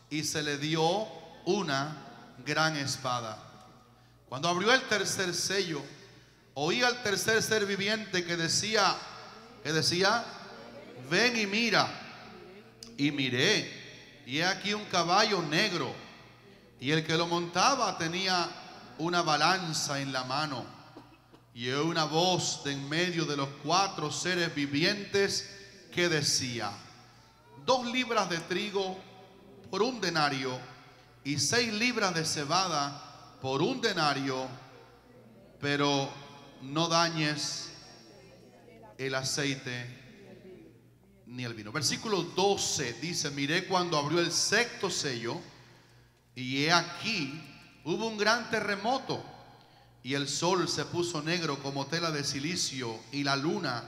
y se le dio una gran espada. Cuando abrió el tercer sello, oí al tercer ser viviente que decía, ven y mira. Y miré, y he aquí un caballo negro, y el que lo montaba tenía una balanza en la mano. Y oí una voz de en medio de los 4 seres vivientes que decía: 2 libras de trigo por 1 denario, y 6 libras de cebada por 1 denario, pero no dañes el aceite ni el vino. Versículo 12 dice: miré cuando abrió el 6º sello, y he aquí hubo un gran terremoto, y el sol se puso negro como tela de silicio, y la luna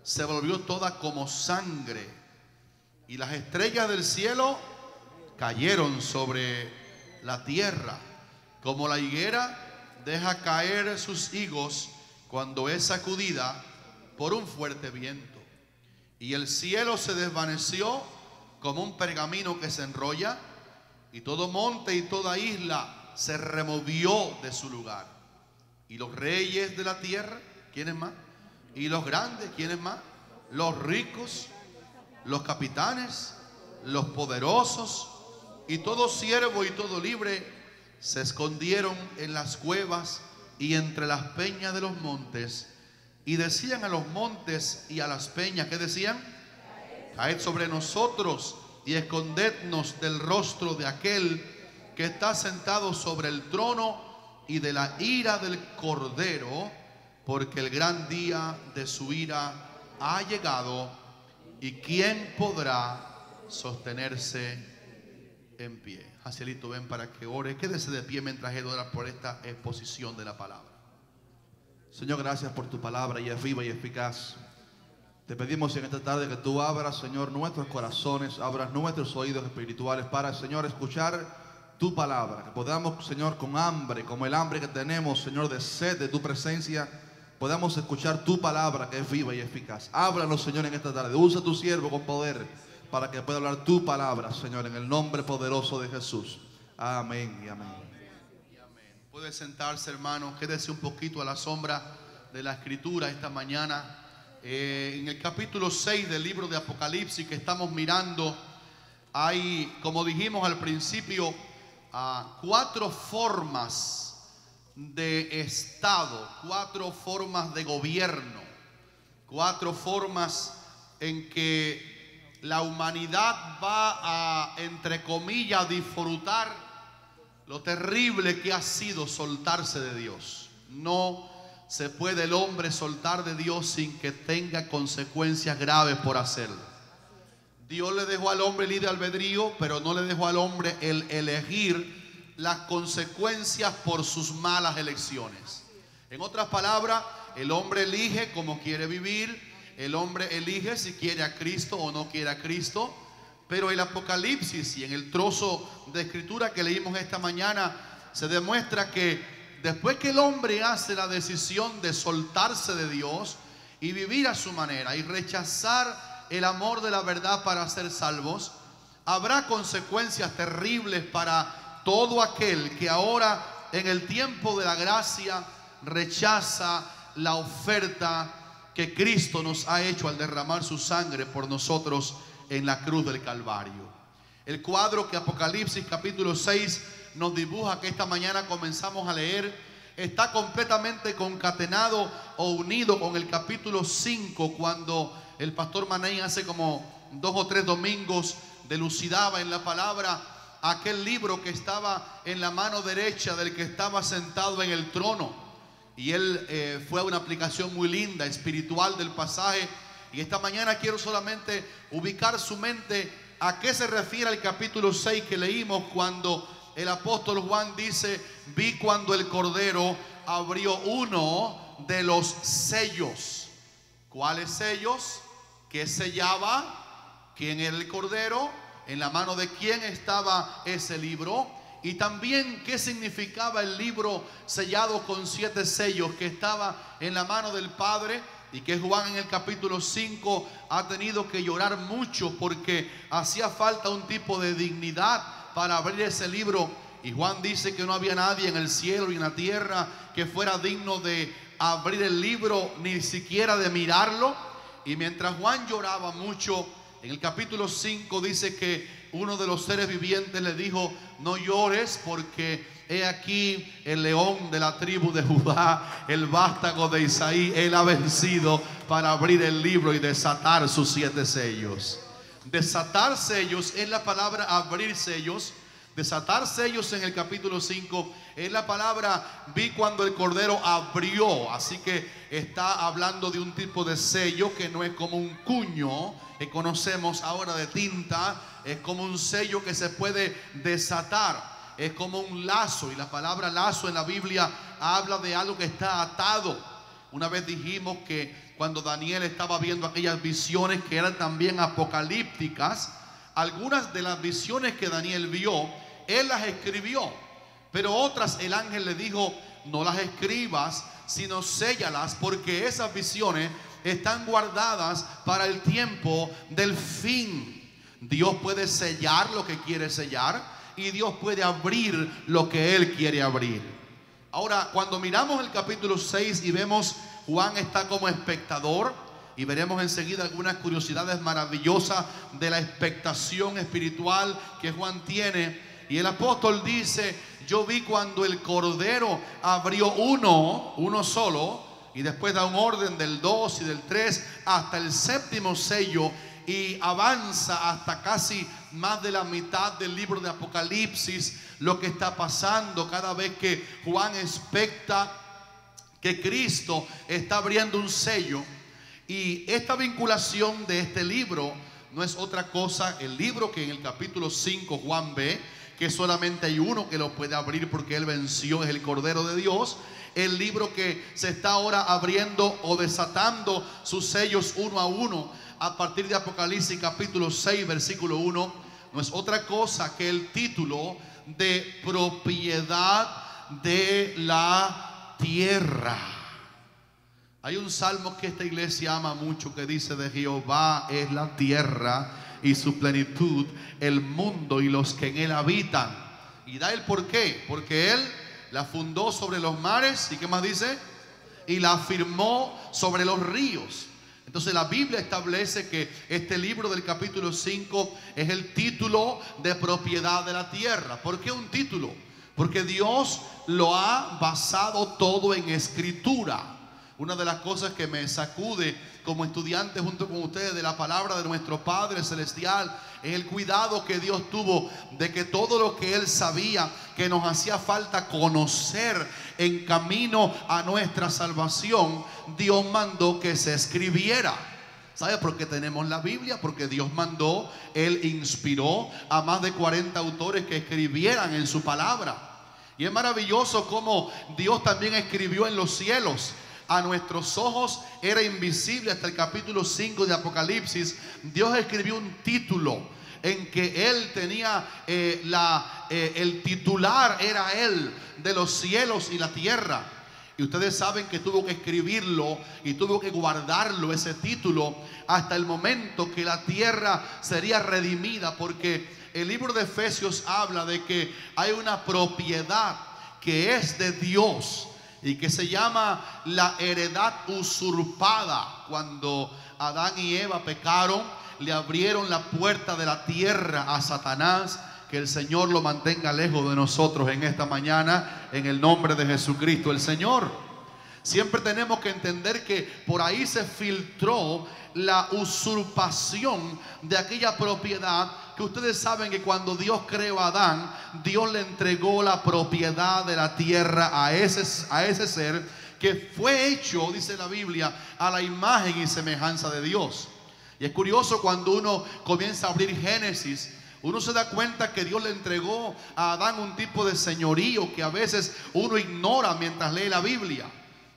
se volvió toda como sangre, y las estrellas del cielo cayeron sobre la tierra, como la higuera deja caer sus higos cuando es sacudida por un fuerte viento. Y el cielo se desvaneció como un pergamino que se enrolla, y todo monte y toda isla se removió de su lugar. Y los reyes de la tierra, ¿quiénes más? Y los grandes, ¿quiénes más? Los ricos, los capitanes, los poderosos, y todo siervo y todo libre se escondieron en las cuevas y entre las peñas de los montes. Y decían a los montes y a las peñas, ¿qué decían? Caed sobre nosotros y escondednos del rostro de aquel que está sentado sobre el trono y de la ira del Cordero, porque el gran día de su ira ha llegado, y quién podrá sostenerse en pie. Jacielito, ven para que ore. Quédese de pie mientras él ora por esta exposición de la palabra. Señor, gracias por tu palabra, y es viva y eficaz. Te pedimos en esta tarde que tú abras, Señor, nuestros corazones, abras nuestros oídos espirituales para, Señor, escuchar tu palabra. Que podamos, Señor, con hambre, como el hambre que tenemos, Señor, de sed de tu presencia, podamos escuchar tu palabra que es viva y eficaz. Háblanos, Señor, en esta tarde. Usa tu siervo con poder para que pueda hablar tu palabra, Señor, en el nombre poderoso de Jesús. Amén y amén. Puede sentarse, hermano. Quédese un poquito a la sombra de la escritura esta mañana. En el capítulo 6 del libro de Apocalipsis que estamos mirando, hay, como dijimos al principio, 4 formas de estado, 4 formas de gobierno, 4 formas en que la humanidad va a, entre comillas, disfrutar lo terrible que ha sido soltarse de Dios. No se puede el hombre soltar de Dios sin que tenga consecuencias graves por hacerlo. Dios le dejó al hombre libre albedrío, pero no le dejó al hombre el elegir las consecuencias por sus malas elecciones. En otras palabras, el hombre elige cómo quiere vivir, el hombre elige si quiere a Cristo o no quiere a Cristo. Pero el Apocalipsis y en el trozo de escritura que leímos esta mañana se demuestra que después que el hombre hace la decisión de soltarse de Dios y vivir a su manera y rechazar el amor de la verdad para ser salvos, habrá consecuencias terribles para todo aquel que ahora en el tiempo de la gracia rechaza la oferta que Cristo nos ha hecho al derramar su sangre por nosotros en la cruz del Calvario. El cuadro que Apocalipsis capítulo 6 nos dibuja, que esta mañana comenzamos a leer, está completamente concatenado o unido con el capítulo 5, cuando el pastor Maney hace como 2 o 3 domingos delucidaba en la palabra aquel libro que estaba en la mano derecha del que estaba sentado en el trono. Y él fue una aplicación muy linda, espiritual del pasaje. Y esta mañana quiero solamente ubicar su mente a qué se refiere el capítulo 6 que leímos, cuando el apóstol Juan dice: vi cuando el Cordero abrió uno de los sellos. ¿Cuáles sellos? ¿Qué sellaba? ¿Quién era el Cordero? ¿En la mano de quién estaba ese libro? Y también qué significaba el libro sellado con 7 sellos que estaba en la mano del Padre. Y que Juan en el capítulo 5 ha tenido que llorar mucho porque hacía falta un tipo de dignidad para abrir ese libro. Y Juan dice que no había nadie en el cielo y en la tierra que fuera digno de abrir el libro, ni siquiera de mirarlo. Y mientras Juan lloraba mucho, en el capítulo 5 dice que uno de los seres vivientes le dijo: no llores, porque he aquí el león de la tribu de Judá, el vástago de Isaí. Él ha vencido para abrir el libro y desatar sus 7 sellos. Desatar sellos es la palabra abrir sellos. Desatar sellos en el capítulo 5 es la palabra vi cuando el Cordero abrió. Así que está hablando de un tipo de sello que no es como un cuño que conocemos ahora de tinta. Es como un sello que se puede desatar. Es como un lazo, y la palabra lazo en la Biblia habla de algo que está atado. Una vez dijimos que cuando Daniel estaba viendo aquellas visiones que eran también apocalípticas, algunas de las visiones que Daniel vio, él las escribió, pero otras el ángel le dijo: no las escribas, sino séllalas, porque esas visiones están guardadas para el tiempo del fin. Dios puede sellar lo que quiere sellar, y Dios puede abrir lo que Él quiere abrir. Ahora, cuando miramos el capítulo 6 y vemos Juan está como espectador, y veremos enseguida algunas curiosidades maravillosas de la expectación espiritual que Juan tiene. Y el apóstol dice: yo vi cuando el Cordero abrió uno solo, y después da un orden del 2 y del 3 hasta el 7º sello, y avanza hasta casi más de la mitad del libro de Apocalipsis. Lo que está pasando cada vez que Juan expecta que Cristo está abriendo un sello. Y esta vinculación de este libro no es otra cosa, el libro que en el capítulo 5 Juan ve que solamente hay uno que lo puede abrir porque Él venció, es el Cordero de Dios. El libro que se está ahora abriendo o desatando sus sellos uno a uno a partir de Apocalipsis capítulo 6 versículo 1 no es otra cosa que el título de propiedad de la tierra. Hay un salmo que esta iglesia ama mucho que dice: de Jehová es la tierra y su plenitud, el mundo y los que en él habitan. Y da el por qué: porque Él la fundó sobre los mares, ¿y qué más dice? Y la afirmó sobre los ríos. Entonces la Biblia establece que este libro del capítulo 5 es el título de propiedad de la tierra. ¿Por qué un título? Porque Dios lo ha basado todo en escritura. Una de las cosas que me sacude como estudiante junto con ustedes de la palabra de nuestro Padre Celestial es el cuidado que Dios tuvo de que todo lo que Él sabía que nos hacía falta conocer en camino a nuestra salvación, Dios mandó que se escribiera. ¿Sabe por qué tenemos la Biblia? Porque Dios mandó, Él inspiró a más de 40 autores que escribieran en su palabra. Y es maravilloso cómo Dios también escribió en los cielos. A nuestros ojos era invisible hasta el capítulo 5 de Apocalipsis. Dios escribió un título en que Él tenía el titular era Él de los cielos y la tierra. Y ustedes saben que tuvo que escribirlo y tuvo que guardarlo, ese título, hasta el momento que la tierra sería redimida. Porque el libro de Efesios habla de que hay una propiedad que es de Dios y que se llama la heredad usurpada. Cuando Adán y Eva pecaron, le abrieron la puerta de la tierra a Satanás. Que el Señor lo mantenga lejos de nosotros en esta mañana, en el nombre de Jesucristo el Señor. Siempre tenemos que entender que por ahí se filtró la usurpación de aquella propiedad que ustedes saben que cuando Dios creó a Adán, Dios le entregó la propiedad de la tierra a ese ser que fue hecho, dice la Biblia, a la imagen y semejanza de Dios. Y es curioso cuando uno comienza a abrir Génesis, uno se da cuenta que Dios le entregó a Adán un tipo de señorío que a veces uno ignora mientras lee la Biblia.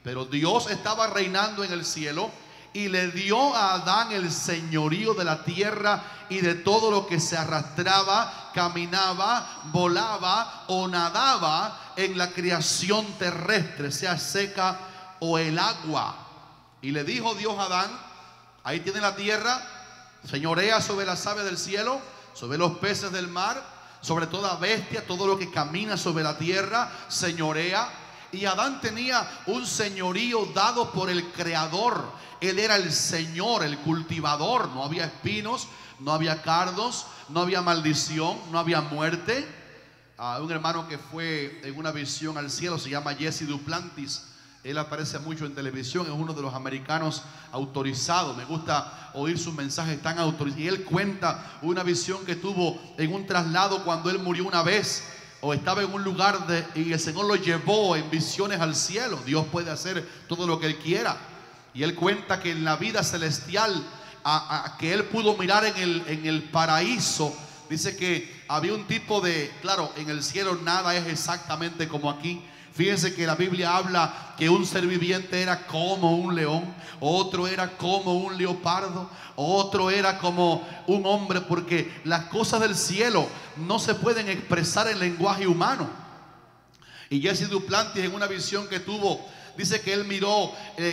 Pero Dios estaba reinando en el cielo y le dio a Adán el señorío de la tierra y de todo lo que se arrastraba, caminaba, volaba o nadaba en la creación terrestre, sea seca o el agua. Y le dijo Dios a Adán: ahí tiene la tierra, señorea sobre las aves del cielo, sobre los peces del mar, sobre toda bestia, todo lo que camina sobre la tierra, señorea. Y Adán tenía un señorío dado por el Creador. Él era el Señor, el cultivador. No había espinos, no había cardos, no había maldición, no había muerte. Un hermano que fue en una visión al cielo se llama Jesse Duplantis. Él aparece mucho en televisión, es uno de los americanos autorizados. Me gusta oír sus mensajes tan autorizados. Y él cuenta una visión que tuvo en un traslado cuando él murió una vez, o estaba en un lugar y el Señor lo llevó en visiones al cielo. Dios puede hacer todo lo que Él quiera. Y él cuenta que en la vida celestial, que él pudo mirar en el paraíso, dice que había un tipo de, claro, en el cielo nada es exactamente como aquí. Fíjense que la Biblia habla que un ser viviente era como un león, otro era como un leopardo, otro era como un hombre, porque las cosas del cielo no se pueden expresar en lenguaje humano. Y Jesse Duplantis, en una visión que tuvo, dice que él miró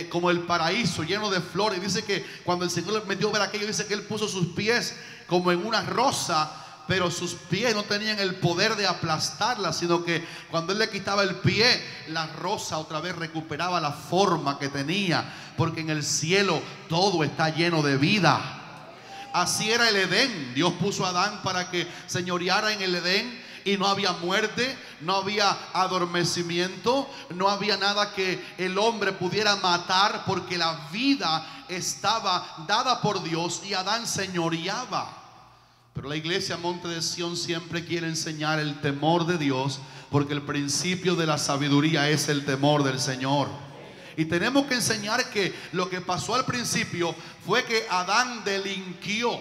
como el paraíso lleno de flores. Dice que cuando el Señor le metió a ver aquello, dice que él puso sus pies como en una rosa, pero sus pies no tenían el poder de aplastarla, sino que cuando él le quitaba el pie, la rosa otra vez recuperaba la forma que tenía, porque en el cielo todo está lleno de vida. Así era el Edén. Dios puso a Adán para que señoreara en el Edén, y no había muerte, no había adormecimiento, no había nada que el hombre pudiera matar, porque la vida estaba dada por Dios y Adán señoreaba. Pero la iglesia Monte de Sión siempre quiere enseñar el temor de Dios, porque el principio de la sabiduría es el temor del Señor. Y tenemos que enseñar que lo que pasó al principio fue que Adán delinquió.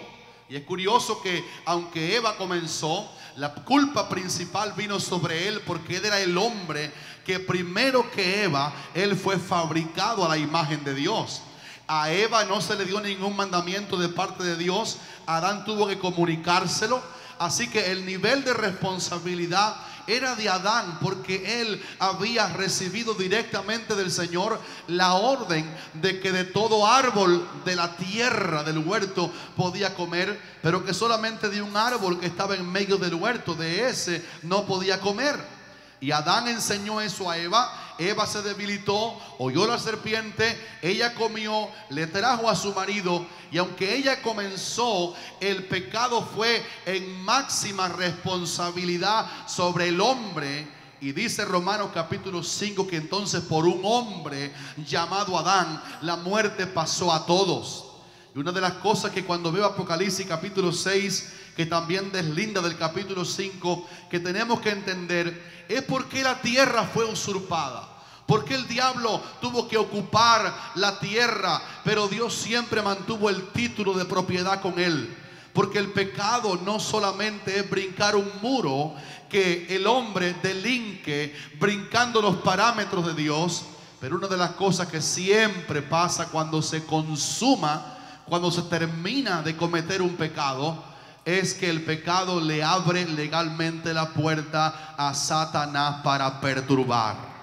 Y es curioso que aunque Eva comenzó, la culpa principal vino sobre él, porque él era el hombre que primero que Eva, él fue fabricado a la imagen de Dios. A Eva no se le dio ningún mandamiento de parte de Dios. Adán tuvo que comunicárselo. Así que el nivel de responsabilidad era de Adán, porque él había recibido directamente del Señor la orden de que de todo árbol de la tierra, del huerto, podía comer, pero que solamente de un árbol que estaba en medio del huerto, de ese no podía comer. Y Adán enseñó eso a Eva. Eva se debilitó, oyó la serpiente, ella comió, le trajo a su marido, y aunque ella comenzó, el pecado fue en máxima responsabilidad sobre el hombre. Y dice Romanos capítulo 5 que entonces por un hombre llamado Adán la muerte pasó a todos. Y una de las cosas que cuando veo Apocalipsis capítulo 6, que también deslinda del capítulo 5, que tenemos que entender, es por qué la tierra fue usurpada. ¿Por qué el diablo tuvo que ocupar la tierra, pero Dios siempre mantuvo el título de propiedad con él? Porque el pecado no solamente es brincar un muro, que el hombre delinque brincando los parámetros de Dios, pero una de las cosas que siempre pasa cuando se consuma, cuando se termina de cometer un pecado, es que el pecado le abre legalmente la puerta a Satanás para perturbar.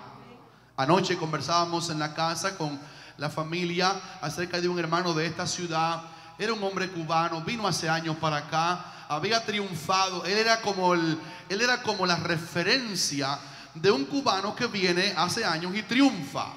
Anoche conversábamos en la casa con la familia acerca de un hermano de esta ciudad. Era un hombre cubano, vino hace años para acá, había triunfado. Él era como la referencia de un cubano que viene hace años y triunfa.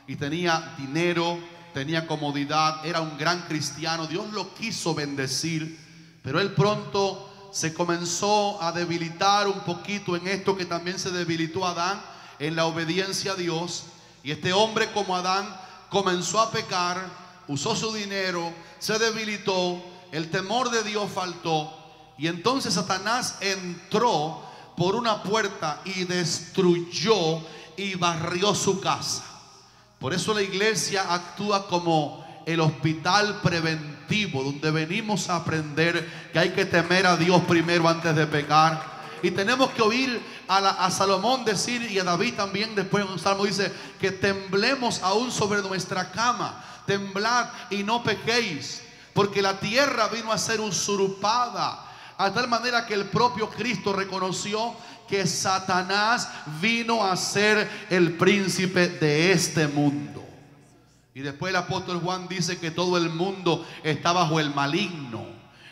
Y tenía dinero, tenía comodidad, era un gran cristiano. Dios lo quiso bendecir, pero él pronto se comenzó a debilitar un poquito en esto que también se debilitó Adán, en la obediencia a Dios. Y este hombre, como Adán, comenzó a pecar, usó su dinero, se debilitó, el temor de Dios faltó, y entonces Satanás entró por una puerta y destruyó y barrió su casa. Por eso la iglesia actúa como el hospital preventivo, donde venimos a aprender que hay que temer a Dios primero antes de pecar. Y tenemos que oír a Salomón decir, y a David también después en un salmo dice, que temblemos aún sobre nuestra cama. Temblad y no pequéis, porque la tierra vino a ser usurpada, a tal manera que el propio Cristo reconoció que Satanás vino a ser el príncipe de este mundo. Y después el apóstol Juan dice que todo el mundo está bajo el maligno.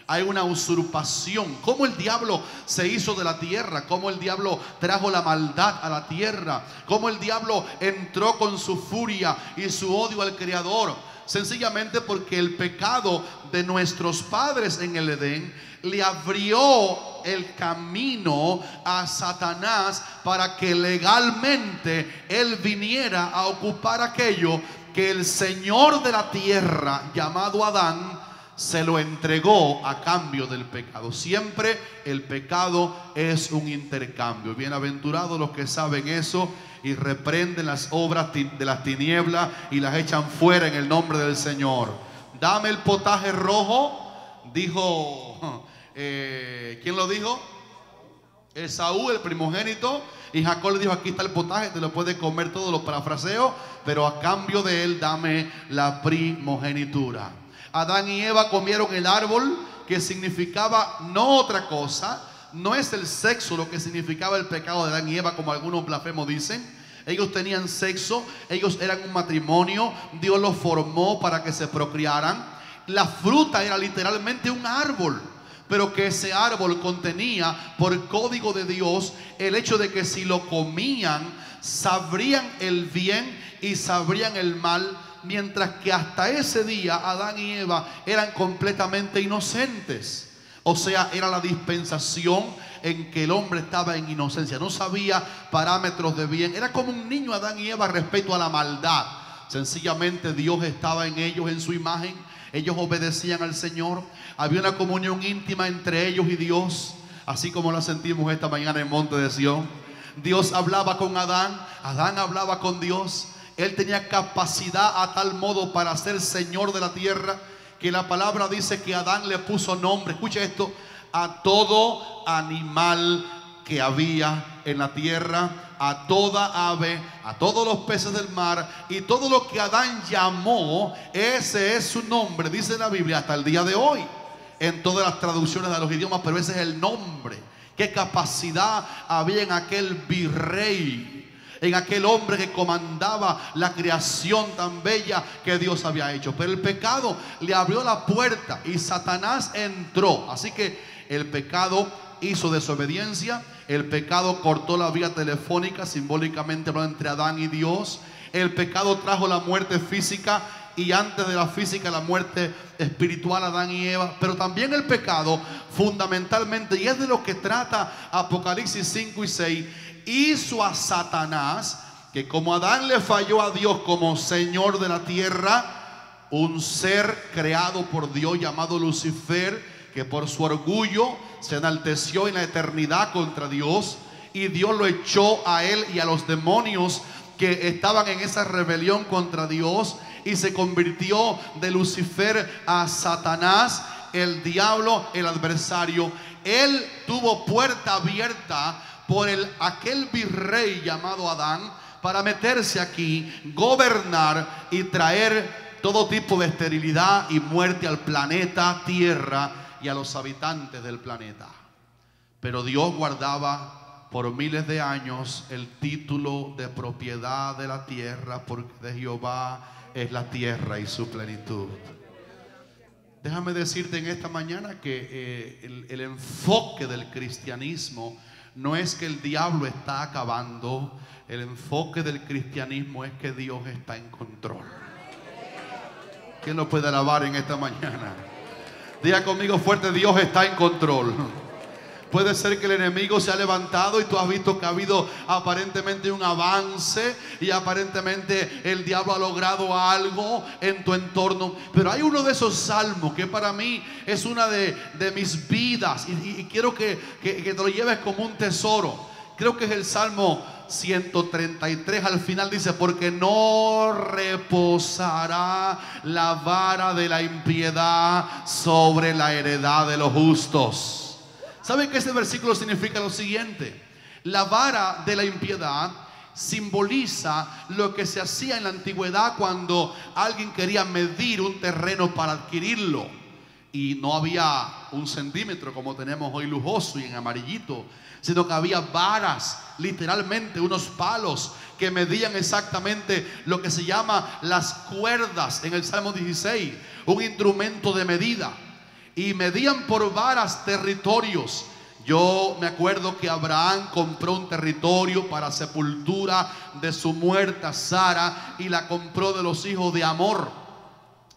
Hay una usurpación. Cómo el diablo se hizo de la tierra, cómo el diablo trajo la maldad a la tierra, cómo el diablo entró con su furia y su odio al Creador. Sencillamente porque el pecado de nuestros padres en el Edén le abrió el camino a Satanás para que legalmente él viniera a ocupar aquello que el Señor de la tierra, llamado Adán, se lo entregó a cambio del pecado. Siempre el pecado es un intercambio. Bienaventurados los que saben eso y reprenden las obras de las tinieblas y las echan fuera en el nombre del Señor. Dame el potaje rojo, dijo, ¿quién lo dijo? Esaú, el primogénito. Y Jacob le dijo: aquí está el potaje, te lo puedes comer todo, lo parafraseo, pero a cambio de él dame la primogenitura. Adán y Eva comieron el árbol, que significaba no otra cosa, no es el sexo lo que significaba el pecado de Adán y Eva, como algunos blasfemos dicen. Ellos tenían sexo, ellos eran un matrimonio, Dios los formó para que se procrearan. La fruta era literalmente un árbol, pero que ese árbol contenía, por código de Dios, el hecho de que si lo comían, sabrían el bien y sabrían el mal. Mientras que hasta ese día Adán y Eva eran completamente inocentes. O sea, era la dispensación en que el hombre estaba en inocencia. No sabía parámetros de bien. Era como un niño Adán y Eva respecto a la maldad. Sencillamente Dios estaba en ellos, en su imagen. Ellos obedecían al Señor. Había una comunión íntima entre ellos y Dios, así como la sentimos esta mañana en Monte de Sión. Dios hablaba con Adán, Adán hablaba con Dios. Él tenía capacidad a tal modo para ser Señor de la tierra, que la palabra dice que Adán le puso nombre, escucha esto, a todo animal que había en la tierra, a toda ave, a todos los peces del mar, y todo lo que Adán llamó, ese es su nombre, dice la Biblia hasta el día de hoy, en todas las traducciones de los idiomas, pero ese es el nombre. Qué capacidad había en aquel virrey, en aquel hombre que comandaba la creación tan bella que Dios había hecho. Pero el pecado le abrió la puerta y Satanás entró. Así que el pecado hizo desobediencia. El pecado cortó la vía telefónica, simbólicamente hablando, entre Adán y Dios. El pecado trajo la muerte física, y antes de la física, la muerte espiritual a Adán y Eva. Pero también el pecado, fundamentalmente, y es de lo que trata Apocalipsis 5 y 6, hizo a Satanás, que como Adán le falló a Dios como Señor de la tierra, un ser creado por Dios llamado Lucifer, que por su orgullo se enalteció en la eternidad contra Dios, y Dios lo echó a él y a los demonios que estaban en esa rebelión contra Dios, y se convirtió de Lucifer a Satanás, el diablo, el adversario. Él tuvo puerta abierta por aquel virrey llamado Adán para meterse aquí, gobernar y traer todo tipo de esterilidad y muerte al planeta Tierra y a los habitantes del planeta. Pero Dios guardaba por miles de años el título de propiedad de la tierra, porque de Jehová es la tierra y su plenitud. Déjame decirte en esta mañana que el enfoque del cristianismo no es que el diablo está acabando. El enfoque del cristianismo es que Dios está en control. ¿Quién lo puede alabar en esta mañana? Diga conmigo fuerte: Dios está en control. Puede ser que el enemigo se ha levantado y tú has visto que ha habido aparentemente un avance y aparentemente el diablo ha logrado algo en tu entorno. Pero hay uno de esos salmos que para mí es una de mis vidas, y quiero que te lo lleves como un tesoro. Creo que es el Salmo 133. Al final dice: porque no reposará la vara de la impiedad sobre la heredad de los justos. ¿Saben que este versículo significa lo siguiente? La vara de la impiedad simboliza lo que se hacía en la antigüedad cuando alguien quería medir un terreno para adquirirlo, y no había un centímetro como tenemos hoy lujoso y en amarillito, sino que había varas, literalmente unos palos que medían exactamente lo que se llama las cuerdas en el Salmo 16, un instrumento de medida. y medían por varas territorios. Yo me acuerdo que Abraham compró un territorio para sepultura de su muerta Sara y la compró de los hijos de Amor.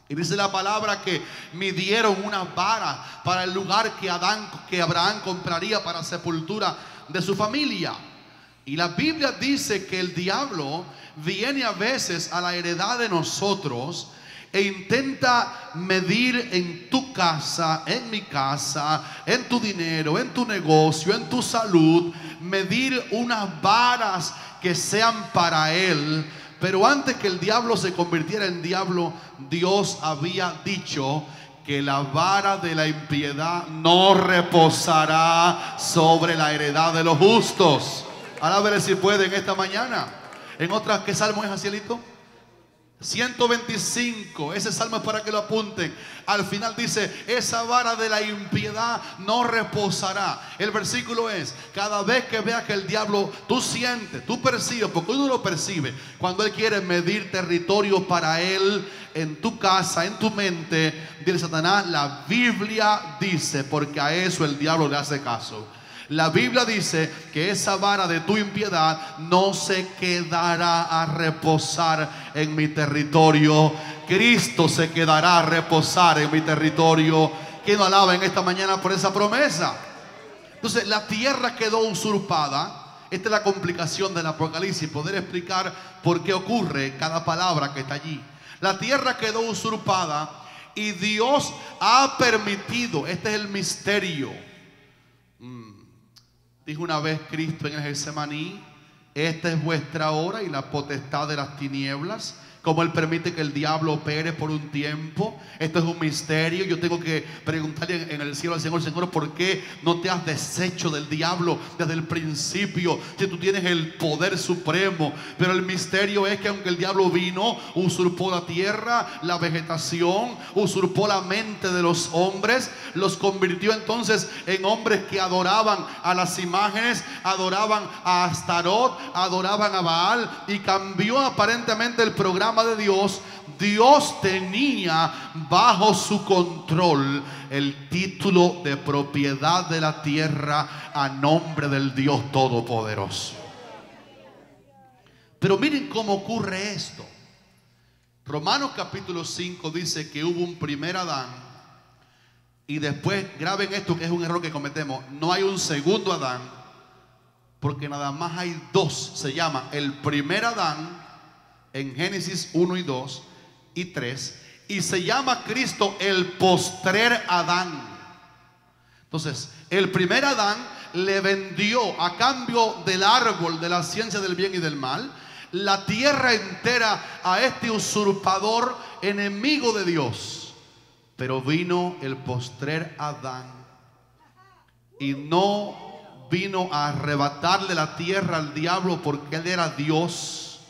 Y dice la palabra que midieron una vara para el lugar que Abraham compraría para sepultura de su familia. Y la Biblia dice que el diablo viene a veces a la heredad de nosotros e intenta medir en tu casa, en mi casa, en tu dinero, en tu negocio, en tu salud, medir unas varas que sean para él. Pero antes que el diablo se convirtiera en diablo, Dios había dicho que la vara de la impiedad no reposará sobre la heredad de los justos. Ahora veré si puede en esta mañana. En otras, ¿qué salmo es, Cielito? 125, ese salmo es para que lo apunten. Al final dice: esa vara de la impiedad no reposará. El versículo es: cada vez que veas que el diablo, tú sientes, tú percibes, porque uno lo percibe, cuando él quiere medir territorio para él, en tu casa, en tu mente, dile: Satanás, la Biblia dice, porque a eso el diablo le hace caso. La Biblia dice que esa vara de tu impiedad no se quedará a reposar en mi territorio. Cristo se quedará a reposar en mi territorio. ¿Quién lo alaba en esta mañana por esa promesa? Entonces, la tierra quedó usurpada. Esta es la complicación del Apocalipsis, poder explicar por qué ocurre cada palabra que está allí. La tierra quedó usurpada y Dios ha permitido, este es el misterio. Dijo una vez Cristo en el Getsemaní: esta es vuestra hora y la potestad de las tinieblas. Como Él permite que el diablo opere por un tiempo. Esto es un misterio. Yo tengo que preguntarle en el cielo al Señor: Señor, ¿por qué no te has deshecho del diablo desde el principio? Si tú tienes el poder supremo. Pero el misterio es que aunque el diablo vino, usurpó la tierra, la vegetación, usurpó la mente de los hombres, los convirtió entonces en hombres que adoraban a las imágenes, adoraban a Astarot, adoraban a Baal, y cambió aparentemente el programa de Dios. Dios tenía bajo su control el título de propiedad de la tierra a nombre del Dios Todopoderoso. Pero miren cómo ocurre esto. Romanos capítulo 5 dice que hubo un primer Adán, y después, graben esto que es un error que cometemos, no hay un segundo Adán, porque nada más hay dos. Se llama el primer Adán en Génesis 1 y 2 y 3, y se llama Cristo el postrer Adán. Entonces, el primer Adán le vendió, a cambio del árbol de la ciencia del bien y del mal, la tierra entera a este usurpador, enemigo de Dios. Pero vino el postrer Adán y no vino a arrebatarle la tierra al diablo, porque él era Dios.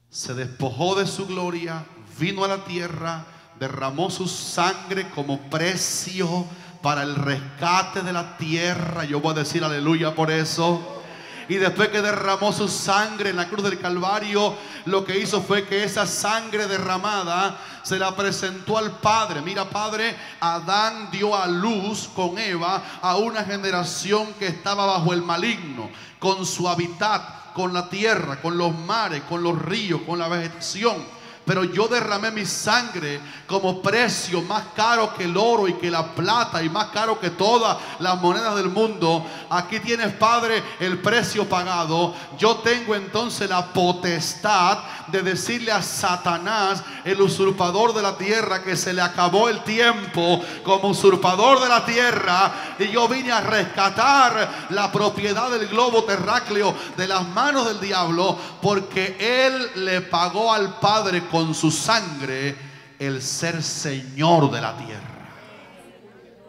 Se despojó de su gloria, vino a la tierra, derramó su sangre como precio para el rescate de la tierra. Yo voy a decir aleluya por eso. Y después que derramó su sangre en la cruz del Calvario, lo que hizo fue que esa sangre derramada se la presentó al Padre. Mira, Padre, Adán dio a luz con Eva a una generación que estaba bajo el maligno, con su hábitat, con la tierra, con los mares, con los ríos, con la vegetación. Pero yo derramé mi sangre como precio más caro que el oro y que la plata, y más caro que todas las monedas del mundo. Aquí tienes, Padre, el precio pagado. Yo tengo entonces la potestad de decirle a Satanás, el usurpador de la tierra, que se le acabó el tiempo como usurpador de la tierra, y yo vine a rescatar la propiedad del globo terráqueo de las manos del diablo, porque él le pagó al Padre con su sangre el ser Señor de la tierra.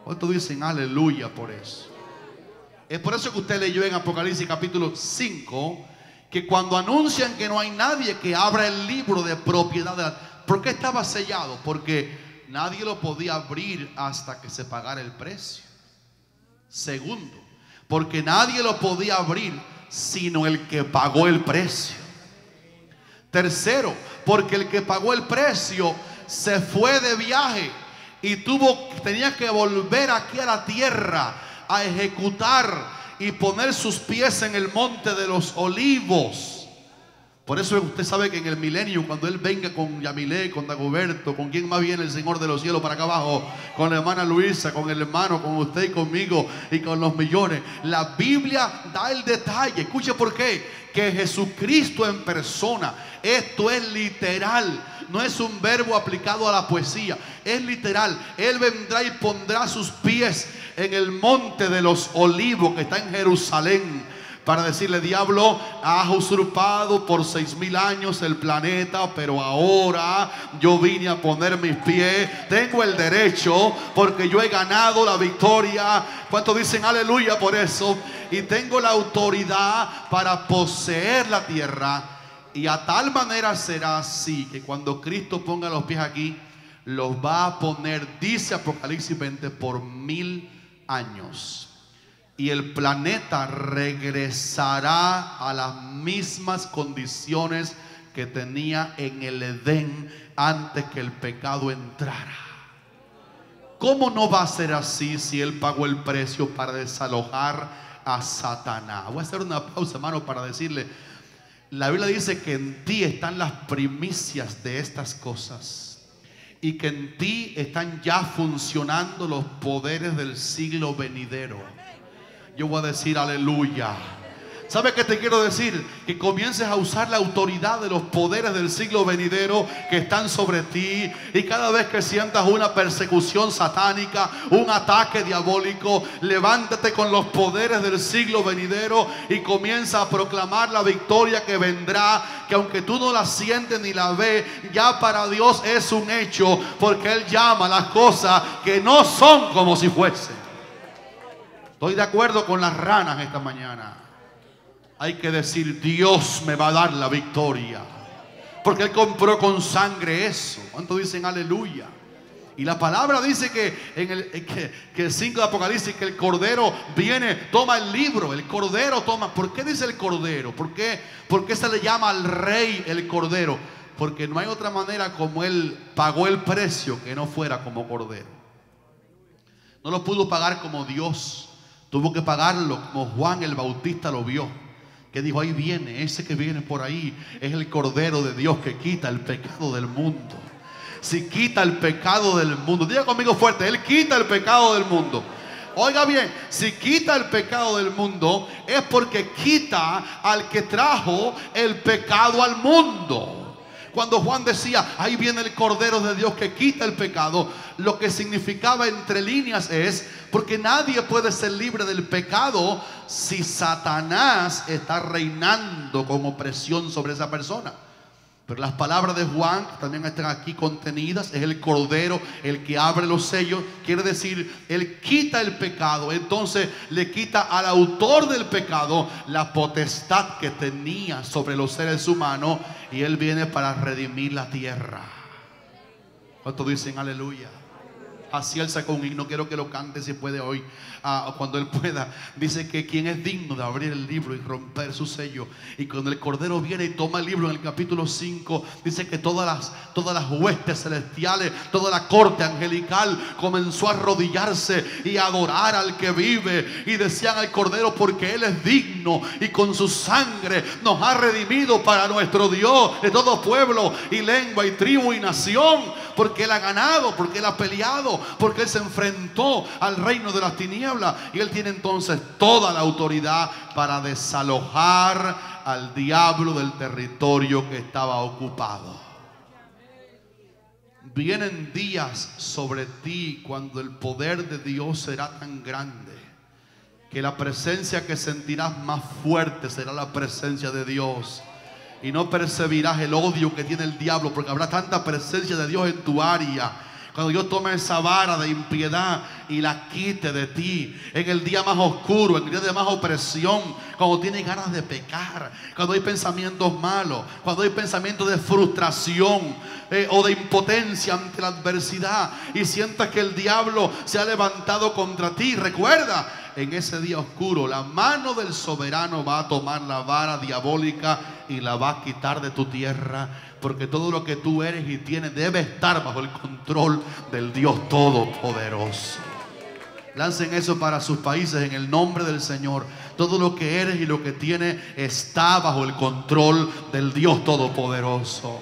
¿Cuántos dicen aleluya por eso? Es por eso que usted leyó en Apocalipsis capítulo 5 que cuando anuncian que no hay nadie que abra el libro de propiedad de la... ¿Por qué estaba sellado? Porque nadie lo podía abrir hasta que se pagara el precio. Segundo, porque nadie lo podía abrir sino el que pagó el precio. Tercero, porque el que pagó el precio se fue de viaje y tenía que volver aquí a la tierra a ejecutar y poner sus pies en el monte de los olivos. Por eso usted sabe que en el milenio, cuando Él venga con Yamilé, con Dagoberto, con quien más viene el Señor de los cielos para acá abajo, con la hermana Luisa, con el hermano, con usted y conmigo y con los millones, la Biblia da el detalle. Escuche por qué. Que Jesucristo en persona, esto es literal, no es un verbo aplicado a la poesía, es literal. Él vendrá y pondrá sus pies en el monte de los olivos que está en Jerusalén, para decirle: diablo, has usurpado por 6,000 años el planeta, pero ahora yo vine a poner mis pies, tengo el derecho porque yo he ganado la victoria. ¿Cuántos dicen aleluya por eso? Y tengo la autoridad para poseer la tierra. Y a tal manera será así, que cuando Cristo ponga los pies aquí, los va a poner, dice Apocalipsis 20, por 1000 años. Y el planeta regresará a las mismas condiciones que tenía en el Edén antes que el pecado entrara. ¿Cómo no va a ser así si Él pagó el precio para desalojar a Satanás? Voy a hacer una pausa, hermano, para decirle: la Biblia dice que en ti están las primicias de estas cosas, y que en ti están ya funcionando los poderes del siglo venidero. Yo voy a decir aleluya. ¿Sabe qué te quiero decir? Que comiences a usar la autoridad de los poderes del siglo venidero que están sobre ti. Y cada vez que sientas una persecución satánica, un ataque diabólico, levántate con los poderes del siglo venidero y comienza a proclamar la victoria que vendrá. Que aunque tú no la sientes ni la ves, ya para Dios es un hecho, porque Él llama las cosas que no son como si fuesen. Estoy de acuerdo con las ranas esta mañana. Hay que decir: Dios me va a dar la victoria, porque Él compró con sangre eso. ¿Cuántos dicen aleluya? Y la palabra dice que en el 5 de Apocalipsis, que el Cordero viene, toma el libro. El Cordero toma. ¿Por qué dice el Cordero? ¿Por qué se le llama al Rey el Cordero? Porque no hay otra manera como Él pagó el precio que no fuera como Cordero. No lo pudo pagar como Dios. Tuvo que pagarlo como Juan el Bautista lo vio, que dijo: ahí viene, ese que viene por ahí es el Cordero de Dios que quita el pecado del mundo. Si quita el pecado del mundo, diga conmigo fuerte: Él quita el pecado del mundo. Oiga bien, si quita el pecado del mundo, es porque quita al que trajo el pecado al mundo. Cuando Juan decía: ahí viene el Cordero de Dios que quita el pecado, lo que significaba entre líneas es: porque nadie puede ser libre del pecado si Satanás está reinando con opresión sobre esa persona. Pero las palabras de Juan, que también están aquí contenidas, es el Cordero el que abre los sellos. Quiere decir, Él quita el pecado. Entonces le quita al autor del pecado la potestad que tenía sobre los seres humanos, y Él viene para redimir la tierra. ¿Cuántos dicen aleluya? Así Él sacó un himno, quiero que lo cante si puede hoy, cuando Él pueda. Dice que quien es digno de abrir el libro y romper su sello. Y cuando el Cordero viene y toma el libro, en el capítulo 5 dice que todas las huestes celestiales, toda la corte angelical comenzó a arrodillarse y a adorar al que vive, y decían al Cordero: porque Él es digno y con su sangre nos ha redimido para nuestro Dios de todo pueblo y lengua y tribu y nación. Porque Él ha ganado, porque Él ha peleado, porque Él se enfrentó al reino de las tinieblas, y Él tiene entonces toda la autoridad para desalojar al diablo del territorio que estaba ocupado. Vienen días sobre ti cuando el poder de Dios será tan grande que la presencia que sentirás más fuerte será la presencia de Dios. Y no percibirás el odio que tiene el diablo, porque habrá tanta presencia de Dios en tu área. Cuando Dios tome esa vara de impiedad y la quite de ti, en el día más oscuro, en el día de más opresión, cuando tienes ganas de pecar, cuando hay pensamientos malos, cuando hay pensamientos de frustración o de impotencia ante la adversidad, y sientas que el diablo se ha levantado contra ti. Recuerda, en ese día oscuro, la mano del soberano va a tomar la vara diabólica y la va a quitar de tu tierra, porque todo lo que tú eres y tienes debe estar bajo el control del Dios Todopoderoso. Lancen eso para sus países en el nombre del Señor. Todo lo que eres y lo que tienes está bajo el control del Dios Todopoderoso.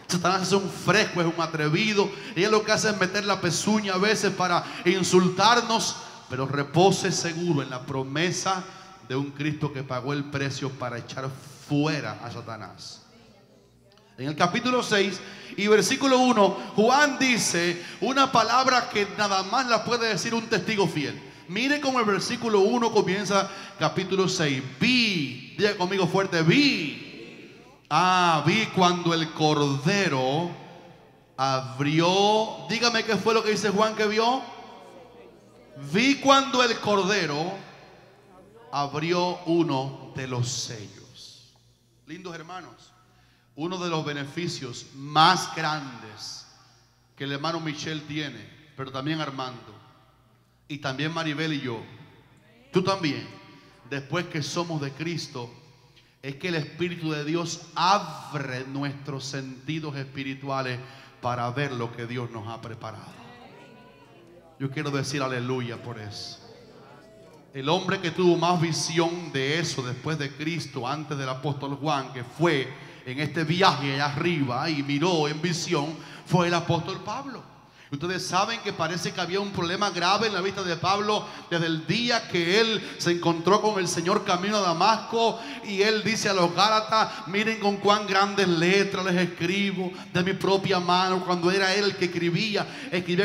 Satanás es un fresco, es un atrevido, y él lo que hace es meter la pezuña a veces para insultarnos, pero repose seguro en la promesa de un Cristo que pagó el precio para echar fuera a Satanás. En el capítulo 6 y versículo 1, Juan dice una palabra que nada más la puede decir un testigo fiel. Mire cómo el versículo 1 comienza capítulo 6. Vi, diga conmigo fuerte, vi. Vi cuando el Cordero abrió. Dígame qué fue lo que dice Juan que vio. Vi cuando el Cordero abrió uno de los sellos. Lindos hermanos, uno de los beneficios más grandes que el hermano Michel tiene, pero también Armando, y también Maribel y yo, tú también, después que somos de Cristo, es que el Espíritu de Dios abre nuestros sentidos espirituales para ver lo que Dios nos ha preparado. Yo quiero decir aleluya por eso. El hombre que tuvo más visión de eso después de Cristo, antes del apóstol Juan, que fue en este viaje allá arriba y miró en visión, fue el apóstol Pablo. Ustedes saben que parece que había un problema grave en la vida de Pablo desde el día que él se encontró con el Señor camino a Damasco, y él dice a los Gálatas: miren con cuán grandes letras les escribo de mi propia mano. Cuando era él el que escribía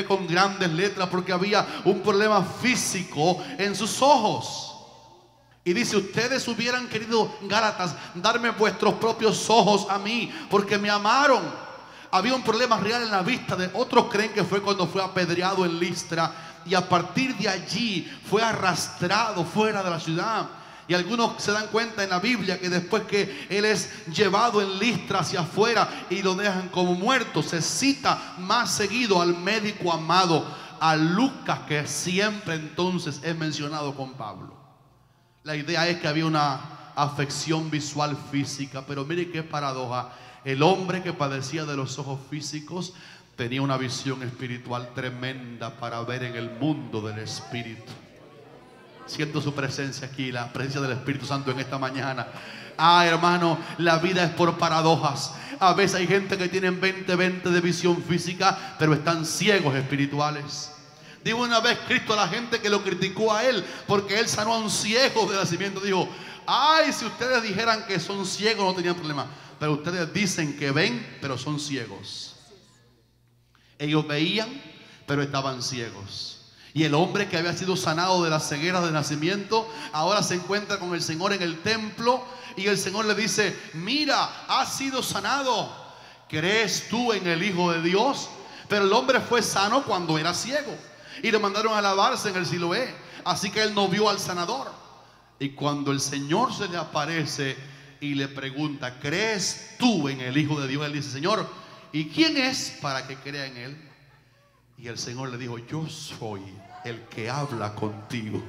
con grandes letras porque había un problema físico en sus ojos. Y dice: ustedes hubieran querido, Gálatas, darme vuestros propios ojos a mí, porque me amaron. Había un problema real en la vista de otros. Creen que fue cuando fue apedreado en Listra, y a partir de allí fue arrastrado fuera de la ciudad. Y algunos se dan cuenta en la Biblia que después que él es llevado en Listra hacia afuera y lo dejan como muerto, se cita más seguido al médico amado, a Lucas, que siempre entonces es mencionado con Pablo. La idea es que había una afección visual física, pero mire qué paradoja. El hombre que padecía de los ojos físicos tenía una visión espiritual tremenda para ver en el mundo del Espíritu. Siento su presencia aquí, la presencia del Espíritu Santo en esta mañana. Hermano, la vida es por paradojas. A veces hay gente que tiene 20/20 de visión física, pero están ciegos espirituales. Digo, una vez Cristo a la gente que lo criticó a él porque él sanó a un ciego de nacimiento, dijo: si ustedes dijeran que son ciegos no tenían problema, pero ustedes dicen que ven, pero son ciegos. Ellos veían, pero estaban ciegos. Y el hombre que había sido sanado de la ceguera de nacimiento ahora se encuentra con el Señor en el templo, y el Señor le dice: mira, has sido sanado. ¿Crees tú en el Hijo de Dios? Pero el hombre fue sano cuando era ciego, y le mandaron a lavarse en el Siloé. Así que él no vio al sanador. Y cuando el Señor se le aparece y le pregunta: ¿crees tú en el Hijo de Dios? Él dice: Señor, ¿y quién es para que crea en él? Y el Señor le dijo: yo soy el que habla contigo.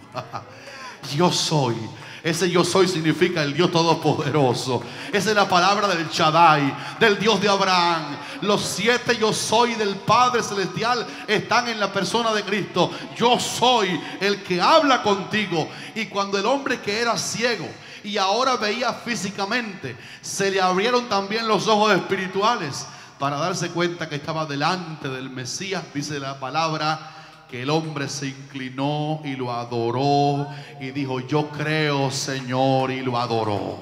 Yo soy. Ese yo soy significa el Dios Todopoderoso. Esa es la palabra del Shaddai, del Dios de Abraham. Los 7 yo soy del Padre Celestial están en la persona de Cristo. Yo soy el que habla contigo. Y cuando el hombre que era ciego y ahora veía físicamente, se le abrieron también los ojos espirituales para darse cuenta que estaba delante del Mesías, dice la palabra que el hombre se inclinó y lo adoró y dijo: yo creo, Señor, y lo adoró.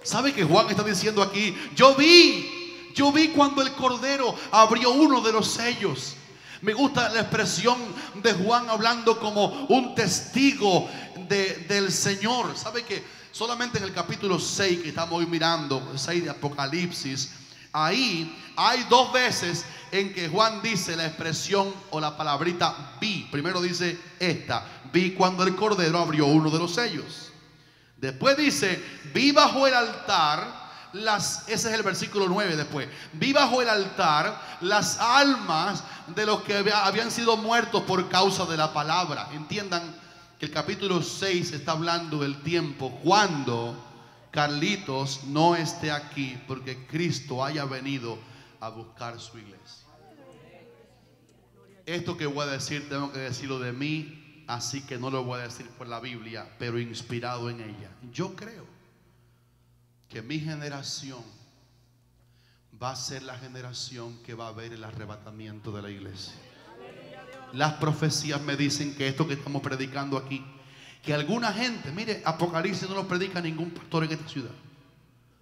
¿Sabe que Juan está diciendo aquí? Yo vi cuando el Cordero abrió uno de los sellos. Me gusta la expresión de Juan hablando como un testigo del Señor. ¿Sabe que solamente en el capítulo 6 que estamos hoy mirando, 6 de Apocalipsis, ahí hay 2 veces en que Juan dice la expresión o la palabrita vi? Primero dice esta: vi cuando el Cordero abrió uno de los sellos. Después dice: vi bajo el altar ese es el versículo 9 después. Vi bajo el altar las almas de los que habían sido muertos por causa de la palabra. Entiendan que el capítulo 6 está hablando del tiempo cuando Carlitos no esté aquí, porque Cristo haya venido a buscar su iglesia. Esto que voy a decir tengo que decirlo de mí, así que no lo voy a decir por la Biblia, pero inspirado en ella. Yo creo que mi generación va a ser la generación que va a ver el arrebatamiento de la iglesia. Las profecías me dicen que esto que estamos predicando aquí, que alguna gente, mire, Apocalipsis no lo predica ningún pastor en esta ciudad.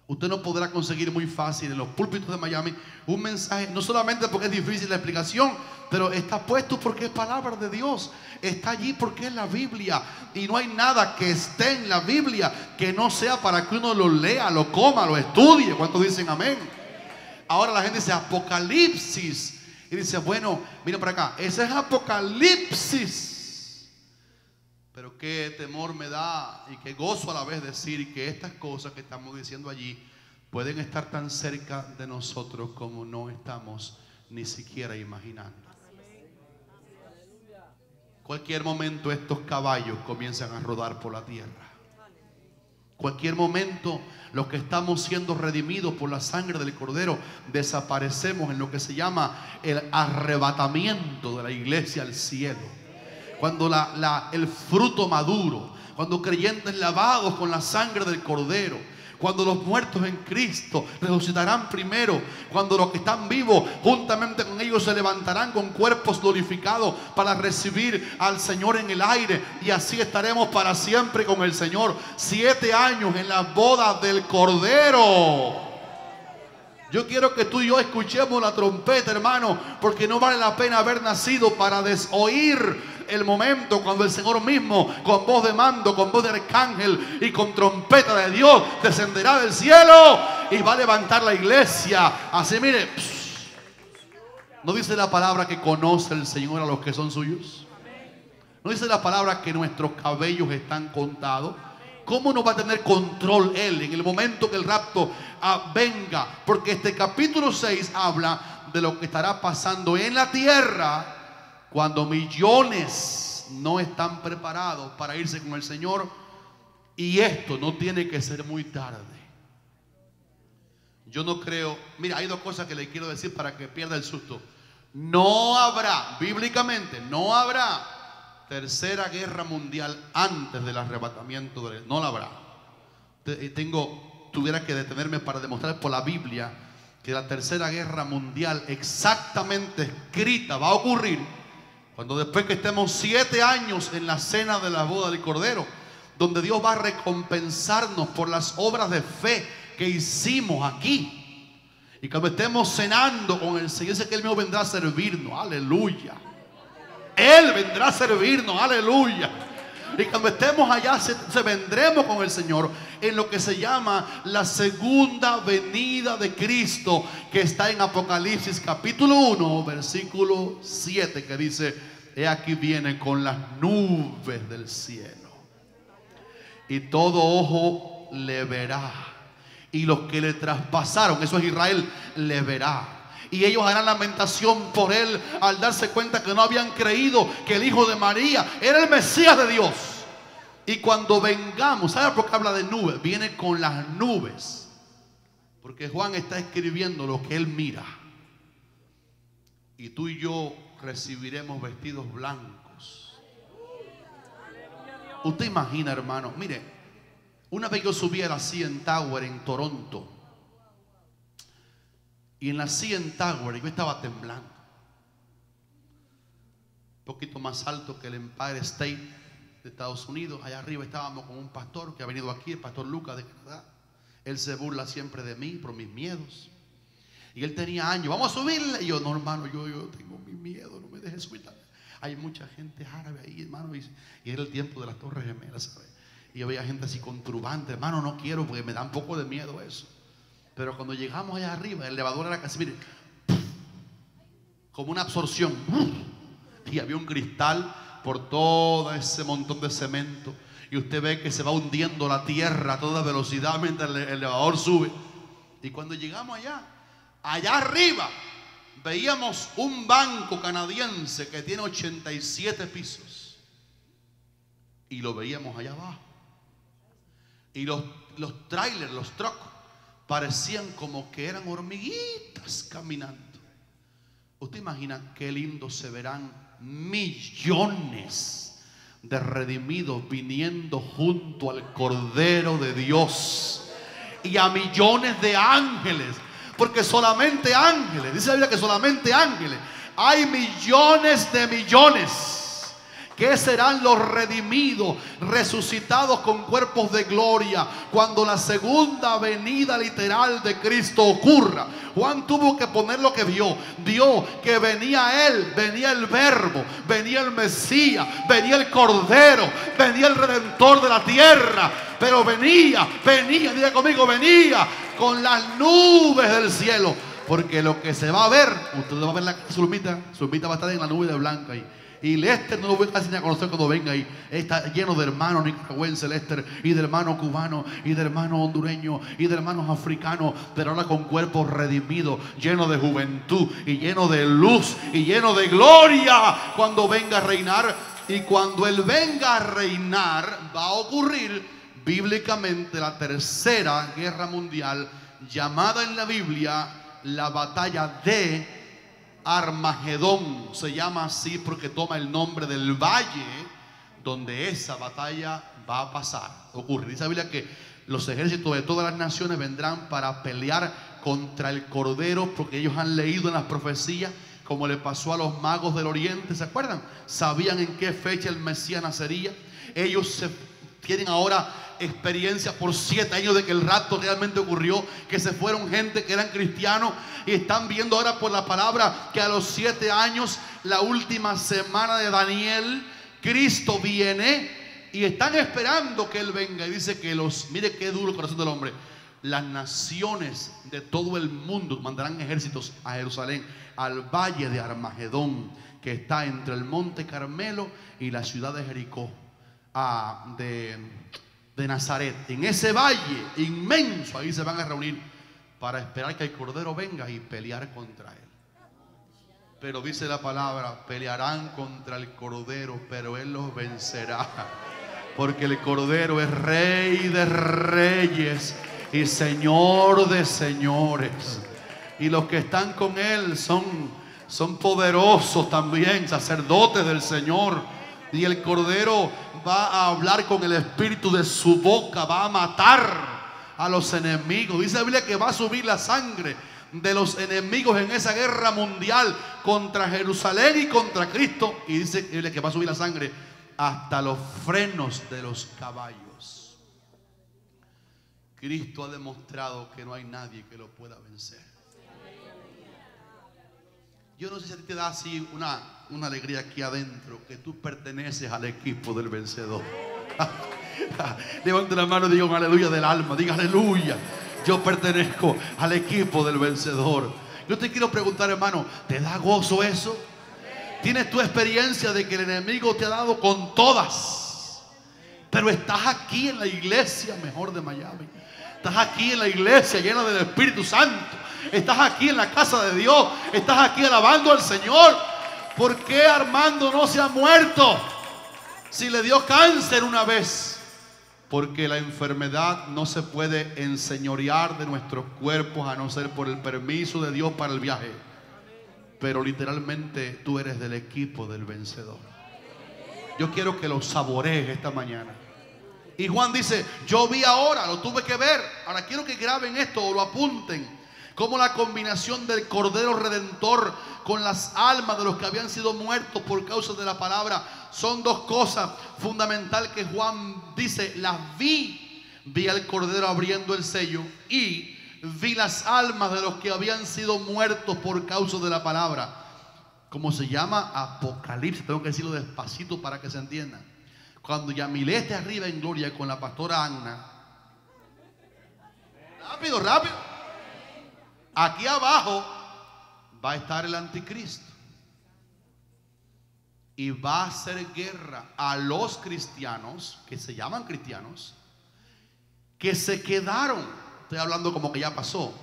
Usted no podrá conseguir muy fácil en los púlpitos de Miami un mensaje, no solamente porque es difícil la explicación, pero está puesto porque es palabra de Dios. Está allí porque es la Biblia. Y no hay nada que esté en la Biblia que no sea para que uno lo lea, lo coma, lo estudie. ¿Cuántos dicen amén? Ahora la gente dice Apocalipsis. Y dice, bueno, mira para acá, ese es Apocalipsis. Pero qué temor me da y qué gozo a la vez decir que estas cosas que estamos diciendo allí pueden estar tan cerca de nosotros como no estamos ni siquiera imaginando. Cualquier momento estos caballos comienzan a rodar por la tierra. Cualquier momento los que estamos siendo redimidos por la sangre del Cordero desaparecemos en lo que se llama el arrebatamiento de la iglesia al cielo. Cuando el fruto maduro, cuando creyentes lavados con la sangre del Cordero, cuando los muertos en Cristo resucitarán primero, cuando los que están vivos juntamente con ellos se levantarán con cuerpos glorificados para recibir al Señor en el aire, y así estaremos para siempre con el Señor. 7 años en la boda del Cordero. Yo quiero que tú y yo escuchemos la trompeta, hermano, porque no vale la pena haber nacido para desoír el momento cuando el Señor mismo, con voz de mando, con voz de arcángel y con trompeta de Dios, descenderá del cielo y va a levantar la iglesia. Así, mire, ¿no dice la palabra que conoce el Señor a los que son suyos? ¿No dice la palabra que nuestros cabellos están contados? ¿Cómo no va a tener control Él en el momento que el rapto venga? Porque este capítulo 6 habla de lo que estará pasando en la tierra cuando millones no están preparados para irse con el Señor. Y esto no tiene que ser muy tarde. Yo no creo. Mira, hay 2 cosas que le quiero decir para que pierda el susto. No habrá, bíblicamente, no habrá tercera guerra mundial antes del arrebatamiento. No la habrá. Tuviera que detenerme para demostrar por la Biblia que la tercera guerra mundial exactamente escrita va a ocurrir cuando después que estemos 7 años en la cena de la boda del Cordero, donde Dios va a recompensarnos por las obras de fe que hicimos aquí. Y cuando estemos cenando con el Señor, dice que Él mismo vendrá a servirnos. Aleluya. Él vendrá a servirnos. Aleluya. Y cuando estemos allá, se vendremos con el Señor en lo que se llama la segunda venida de Cristo, que está en Apocalipsis capítulo 1, versículo 7, que dice: he aquí viene con las nubes del cielo, y todo ojo le verá, y los que le traspasaron, eso es Israel, le verá. Y ellos harán lamentación por él al darse cuenta que no habían creído que el hijo de María era el Mesías de Dios. Y cuando vengamos, ¿sabe por qué habla de nubes? Viene con las nubes, porque Juan está escribiendo lo que él mira. Y tú y yo recibiremos vestidos blancos. Usted imagina, hermano, mire, una vez yo subí a la CN Tower en Toronto. Y en la CN Tower yo estaba temblando. Un poquito más alto que el Empire State de Estados Unidos. Allá arriba estábamos con un pastor que ha venido aquí, el pastor Lucas de Canadá. Él se burla siempre de mí por mis miedos. Y él tenía años, vamos a subirle. Y yo, no, hermano, yo tengo mi miedo, no me dejes subir. Hay mucha gente árabe ahí, hermano. Y era el tiempo de las Torres Gemelas, ¿sabes? Y yo veía gente así con turbante. Hermano, no quiero porque me da un poco de miedo eso. Pero cuando llegamos allá arriba, el elevador era casi, mire, como una absorción. Y había un cristal por todo ese montón de cemento. Y usted ve que se va hundiendo la tierra a toda velocidad mientras el elevador sube. Y cuando llegamos allá arriba, veíamos un banco canadiense que tiene 87 pisos. y lo veíamos allá abajo. Y los trailers, los trucks, parecían como que eran hormiguitas caminando. ¿Usted imagina qué lindo se verán millones de redimidos viniendo junto al Cordero de Dios? Y a millones de ángeles, porque solamente ángeles, dice la Biblia que solamente ángeles. Hay millones de millones que serán los redimidos, resucitados con cuerpos de gloria cuando la segunda venida literal de Cristo ocurra. Juan tuvo que poner lo que vio. Vio que venía Él, venía el Verbo, venía el Mesías, venía el Cordero, venía el Redentor de la tierra. Pero venía, diga conmigo, venía con las nubes del cielo. Porque lo que se va a ver, usted va a ver su lumita va a estar en la nube de blanca ahí. Y Lester no lo voy casi ni a conocer cuando venga ahí. Está lleno de hermanos nicaragüenses, Lester, y de hermanos cubanos, y de hermanos hondureños, y de hermanos africanos, pero ahora con cuerpos redimidos, lleno de juventud, y lleno de luz, y lleno de gloria, cuando venga a reinar. Y cuando Él venga a reinar, va a ocurrir bíblicamente la tercera guerra mundial, llamada en la Biblia la batalla de Armagedón. Se llama así porque toma el nombre del valle donde esa batalla va a pasar, ocurre. Dice la Biblia que los ejércitos de todas las naciones vendrán para pelear contra el Cordero, porque ellos han leído en las profecías, como le pasó a los magos del oriente, ¿se acuerdan? Sabían en qué fecha el Mesías nacería. Ellos tienen ahora experiencia por 7 años de que el rapto realmente ocurrió, que se fueron gente que eran cristianos, y están viendo ahora por la palabra que a los 7 años, la última semana de Daniel, Cristo viene, y están esperando que Él venga. Y dice que mire qué duro el corazón del hombre, las naciones de todo el mundo mandarán ejércitos a Jerusalén, al valle de Armagedón, que está entre el monte Carmelo y la ciudad de Jericó, de Nazaret. En ese valle inmenso, ahí se van a reunir para esperar que el Cordero venga y pelear contra Él. Pero dice la palabra, pelearán contra el Cordero, pero Él los vencerá, porque el Cordero es Rey de reyes y Señor de señores, y los que están con Él son poderosos también, sacerdotes del Señor. Y el Cordero va a hablar con el espíritu de su boca, va a matar a los enemigos. Dice la Biblia que va a subir la sangre de los enemigos en esa guerra mundial contra Jerusalén y contra Cristo. Y dice la Biblia que va a subir la sangre hasta los frenos de los caballos. Cristo ha demostrado que no hay nadie que lo pueda vencer. Yo no sé si a ti te da así una alegría aquí adentro, que tú perteneces al equipo del vencedor. Levante la mano y diga un aleluya del alma. Diga aleluya, yo pertenezco al equipo del vencedor. Yo te quiero preguntar, hermano, ¿te da gozo eso? ¿Tienes tu experiencia de que el enemigo te ha dado con todas? Pero estás aquí en la iglesia mejor de Miami. Estás aquí en la iglesia llena del Espíritu Santo. Estás aquí en la casa de Dios. Estás aquí alabando al Señor. ¿Por qué Armando no se ha muerto? Si le dio cáncer una vez. Porque la enfermedad no se puede enseñorear de nuestros cuerpos, a no ser por el permiso de Dios para el viaje. Pero literalmente tú eres del equipo del vencedor. Yo quiero que lo saborees esta mañana. Y Juan dice, yo vi ahora, lo tuve que ver. Ahora quiero que graben esto o lo apunten. Como la combinación del Cordero Redentor con las almas de los que habían sido muertos por causa de la palabra son dos cosas fundamentales que Juan dice. Las vi al Cordero abriendo el sello y vi las almas de los que habían sido muertos por causa de la palabra. Como se llama Apocalipsis, tengo que decirlo despacito para que se entienda. Cuando Yamilé esté arriba en gloria con la pastora Anna, rápido, aquí abajo va a estar el anticristo y va a hacer guerra a los cristianos, que se llaman cristianos, que se quedaron, estoy hablando como que ya pasó,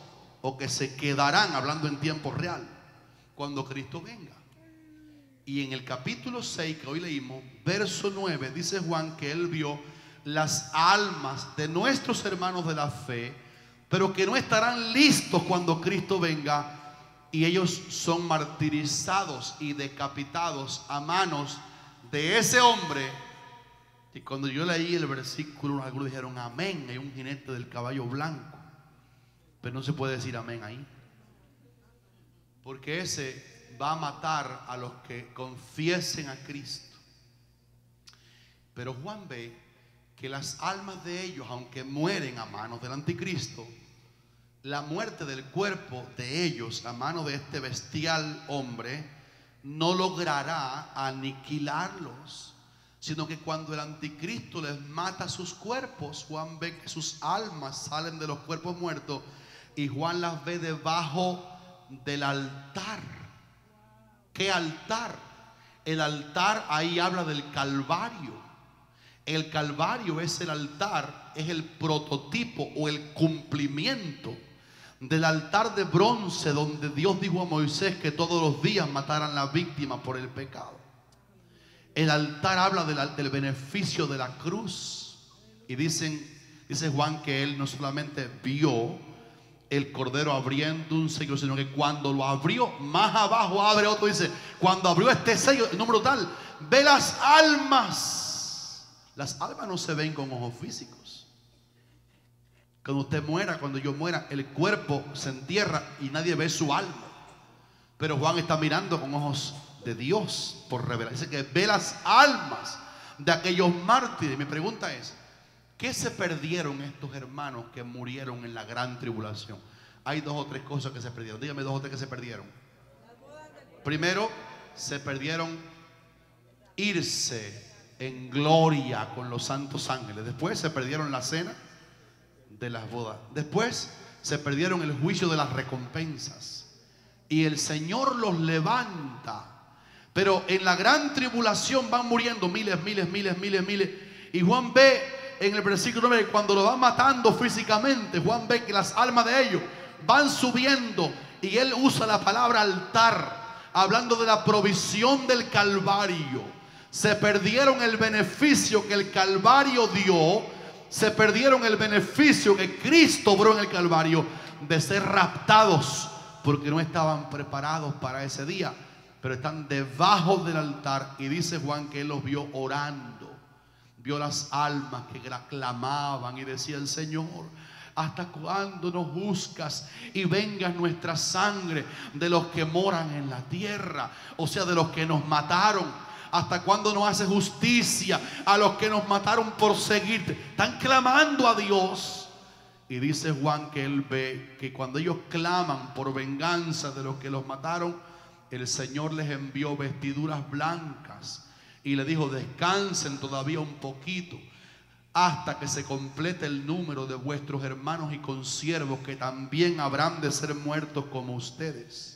o que se quedarán, hablando en tiempo real, cuando Cristo venga. Y en el capítulo 6 que hoy leímos, verso 9, dice Juan que él vio las almas de nuestros hermanos de la fe, pero que no estarán listos cuando Cristo venga, y ellos son martirizados y decapitados a manos de ese hombre. Y cuando yo leí el versículo, algunos dijeron amén, hay un jinete del caballo blanco, pero no se puede decir amén ahí, porque ese va a matar a los que confiesen a Cristo. Pero Juan ve que las almas de ellos, aunque mueren a manos del anticristo, la muerte del cuerpo de ellos a manos de este bestial hombre no logrará aniquilarlos, sino que cuando el anticristo les mata sus cuerpos, Juan ve que sus almas salen de los cuerpos muertos y Juan las ve debajo del altar. ¿Qué altar? El altar ahí habla del Calvario. El Calvario es el altar, es el prototipo o el cumplimiento del altar de bronce donde Dios dijo a Moisés que todos los días mataran la víctima por el pecado. El altar habla del beneficio de la cruz. Y dice Juan que él no solamente vio el cordero abriendo un sello, sino que cuando lo abrió, más abajo abre otro, dice, cuando abrió este sello, el número tal, ve las almas. Las almas no se ven con ojos físicos. Cuando usted muera, cuando yo muera, el cuerpo se entierra y nadie ve su alma. Pero Juan está mirando con ojos de Dios por revelar. Dice que ve las almas de aquellos mártires. Mi pregunta es, ¿qué se perdieron estos hermanos que murieron en la gran tribulación? Hay dos o tres cosas que se perdieron. Dígame dos o tres que se perdieron. Primero, se perdieron irse en gloria con los santos ángeles. Después se perdieron la cena de las bodas. Después se perdieron el juicio de las recompensas. Y el Señor los levanta. Pero en la gran tribulación van muriendo miles. Y Juan ve en el versículo 9, cuando lo van matando físicamente, Juan ve que las almas de ellos van subiendo. Y él usa la palabra altar, hablando de la provisión del Calvario. Se perdieron el beneficio que el Calvario dio. Se perdieron el beneficio que Cristo obró en el Calvario de ser raptados, porque no estaban preparados para ese día. Pero están debajo del altar. Y dice Juan que él los vio orando. Vio las almas que clamaban y decían: Señor, ¿hasta cuándo nos juzgas y venga nuestra sangre de los que moran en la tierra? O sea, de los que nos mataron. ¿Hasta cuándo nos hace justicia a los que nos mataron por seguirte? Están clamando a Dios. Y dice Juan que él ve que cuando ellos claman por venganza de los que los mataron, el Señor les envió vestiduras blancas y le dijo: descansen todavía un poquito hasta que se complete el número de vuestros hermanos y consiervos, que también habrán de ser muertos como ustedes.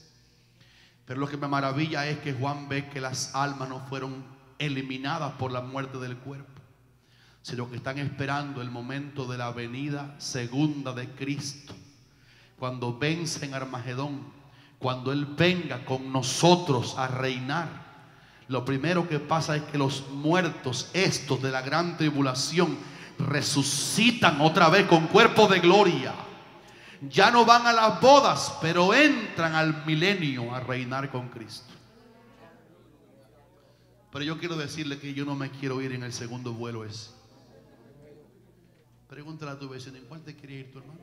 Pero lo que me maravilla es que Juan ve que las almas no fueron eliminadas por la muerte del cuerpo, sino que están esperando el momento de la venida segunda de Cristo, cuando vence en Armagedón, cuando Él venga con nosotros a reinar. Lo primero que pasa es que los muertos estos de la gran tribulación resucitan otra vez con cuerpos de gloria. Ya no van a las bodas, pero entran al milenio a reinar con Cristo. Pero yo quiero decirle que yo no me quiero ir en el segundo vuelo ese. Pregúntale a tu vecino: ¿en cuál te quiere ir tu hermano?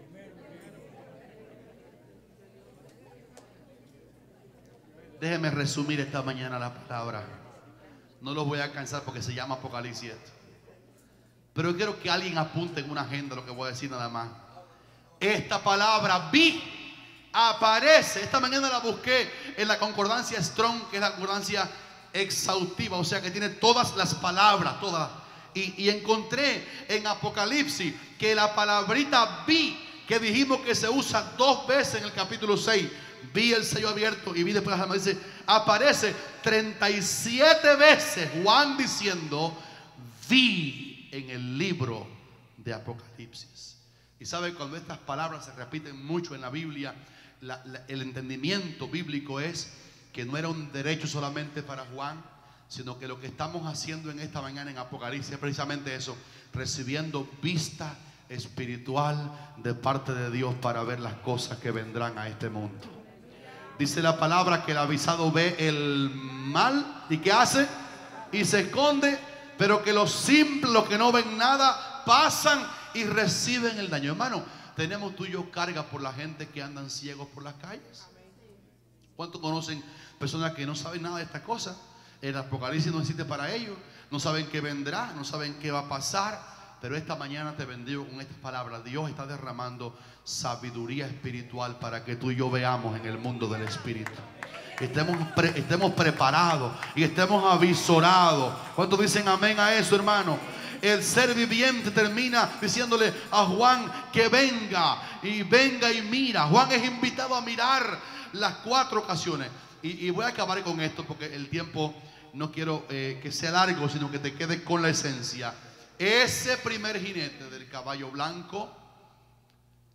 Déjeme resumir esta mañana la palabra. No los voy a cansar porque se llama Apocalipsis esto. Pero quiero que alguien apunte en una agenda lo que voy a decir nada más. Esta palabra vi aparece. Esta mañana la busqué en la concordancia Strong, que es la concordancia exhaustiva, o sea que tiene todas las palabras, todas. Y encontré en Apocalipsis que la palabrita vi, que dijimos que se usa 2 veces en el capítulo 6. Vi el sello abierto y vi después las almas. Dice, aparece 37 veces Juan diciendo: vi en el libro de Apocalipsis. Y sabe, cuando estas palabras se repiten mucho en la Biblia, el entendimiento bíblico es que no era un derecho solamente para Juan, sino que lo que estamos haciendo en esta mañana en Apocalipsis es precisamente eso, recibiendo vista espiritual de parte de Dios para ver las cosas que vendrán a este mundo. Dice la palabra que el avisado ve el mal y ¿qué hace? Y se esconde, pero que los simples, los que no ven nada, pasan y reciben el daño. Hermano, tenemos tú y yo carga por la gente que andan ciegos por las calles. ¿Cuántos conocen personas que no saben nada de estas cosas? El Apocalipsis no existe para ellos, no saben qué vendrá, no saben qué va a pasar. Pero esta mañana te bendigo con estas palabras. Dios está derramando sabiduría espiritual para que tú y yo veamos en el mundo del espíritu. Estemos preparados y estemos avisorados. ¿Cuántos dicen amén a eso, hermano? El ser viviente termina diciéndole a Juan que venga y mira. Juan es invitado a mirar las 4 ocasiones. Y voy a acabar con esto porque el tiempo no quiero que sea largo, sino que te quede con la esencia. Ese primer jinete del caballo blanco,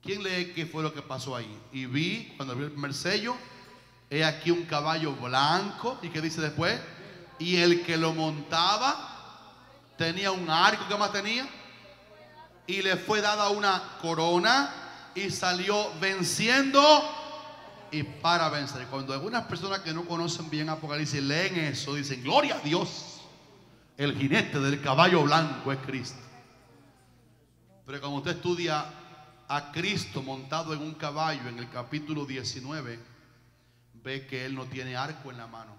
¿quién lee qué fue lo que pasó ahí? Y vi, cuando vi el primer sello, he aquí un caballo blanco. ¿Y qué dice después? Y el que lo montaba tenía un arco. ¿Qué más tenía? Y le fue dada una corona y salió venciendo y para vencer. Cuando algunas personas que no conocen bien Apocalipsis leen eso, dicen gloria a Dios, el jinete del caballo blanco es Cristo. Pero cuando usted estudia a Cristo montado en un caballo en el capítulo 19, ve que Él no tiene arco en la mano,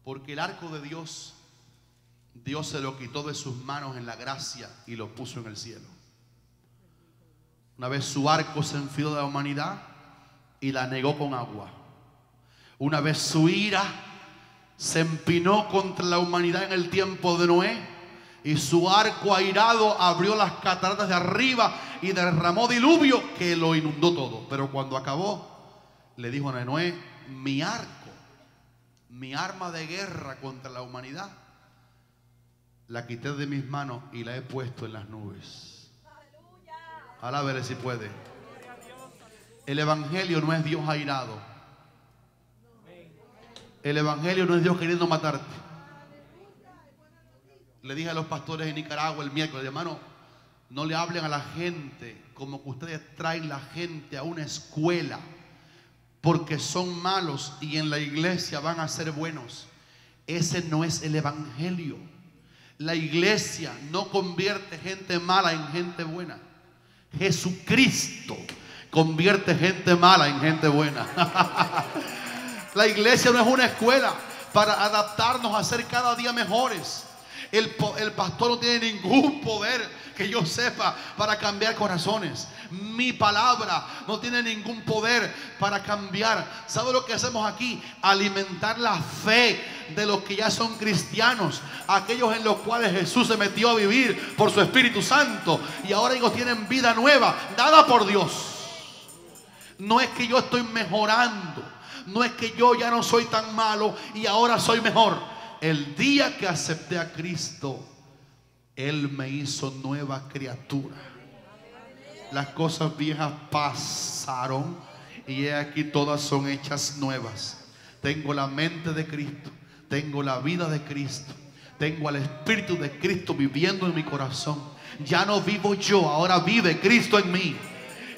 porque el arco de Dios, Dios se lo quitó de sus manos en la gracia y lo puso en el cielo. Una vez su arco se enfrió de la humanidad y la negó con agua. Una vez su ira se empinó contra la humanidad en el tiempo de Noé, y su arco airado abrió las cataratas de arriba y derramó diluvio que lo inundó todo. Pero cuando acabó, le dijo a Noé: mi arco, mi arma de guerra contra la humanidad, la quité de mis manos y la he puesto en las nubes. Alábele si puede. El evangelio no es Dios airado. El evangelio no es Dios queriendo matarte. Le dije a los pastores en Nicaragua el miércoles: hermano, no le hablen a la gente como que ustedes traen la gente a una escuela porque son malos y en la iglesia van a ser buenos. Ese no es el evangelio. La iglesia no convierte gente mala en gente buena. Jesucristo convierte gente mala en gente buena. La iglesia no es una escuela para adaptarnos a ser cada día mejores. El pastor no tiene ningún poder que yo sepa para cambiar corazones. Mi palabra no tiene ningún poder para cambiar. ¿Sabe lo que hacemos aquí? Alimentar la fe de los que ya son cristianos, aquellos en los cuales Jesús se metió a vivir por su Espíritu Santo y ahora ellos tienen vida nueva, dada por Dios. No es que yo estoy mejorando, no es que yo ya no soy tan malo y ahora soy mejor. El día que acepté a Cristo, Él me hizo nueva criatura. Las cosas viejas pasaron y he aquí todas son hechas nuevas. Tengo la mente de Cristo, tengo la vida de Cristo, tengo al Espíritu de Cristo viviendo en mi corazón. Ya no vivo yo, ahora vive Cristo en mí.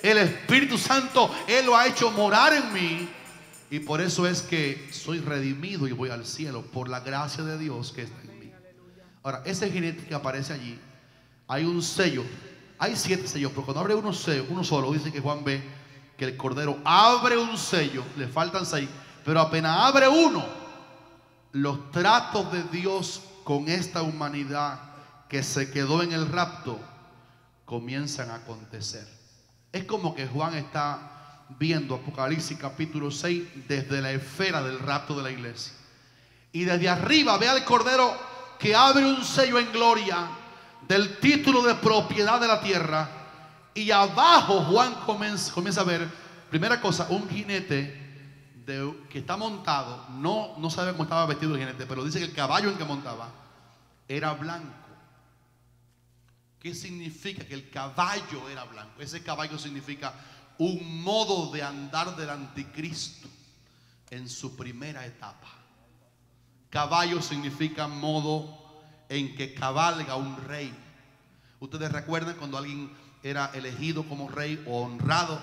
El Espíritu Santo, Él lo ha hecho morar en mí. Y por eso es que soy redimido y voy al cielo por la gracia de Dios que está en mí. Ahora, ese jinete que aparece allí, hay un sello. Hay 7 sellos, pero cuando abre uno solo, dice que Juan ve que el Cordero abre un sello. Le faltan 6, pero apenas abre uno, los tratos de Dios con esta humanidad que se quedó en el rapto comienzan a acontecer. Es como que Juan está viendo Apocalipsis capítulo 6 desde la esfera del rapto de la iglesia, y desde arriba ve al Cordero que abre un sello en gloria del título de propiedad de la tierra, y abajo Juan comienza a ver, primera cosa, un jinete que está montado. No sabe cómo estaba vestido el jinete, pero dice que el caballo en que montaba era blanco. ¿Qué significa que el caballo era blanco? Ese caballo significa un modo de andar del anticristo. en su primera etapa. Caballo significa modo en que cabalga un rey. Ustedes recuerdan cuando alguien era elegido como rey o honrado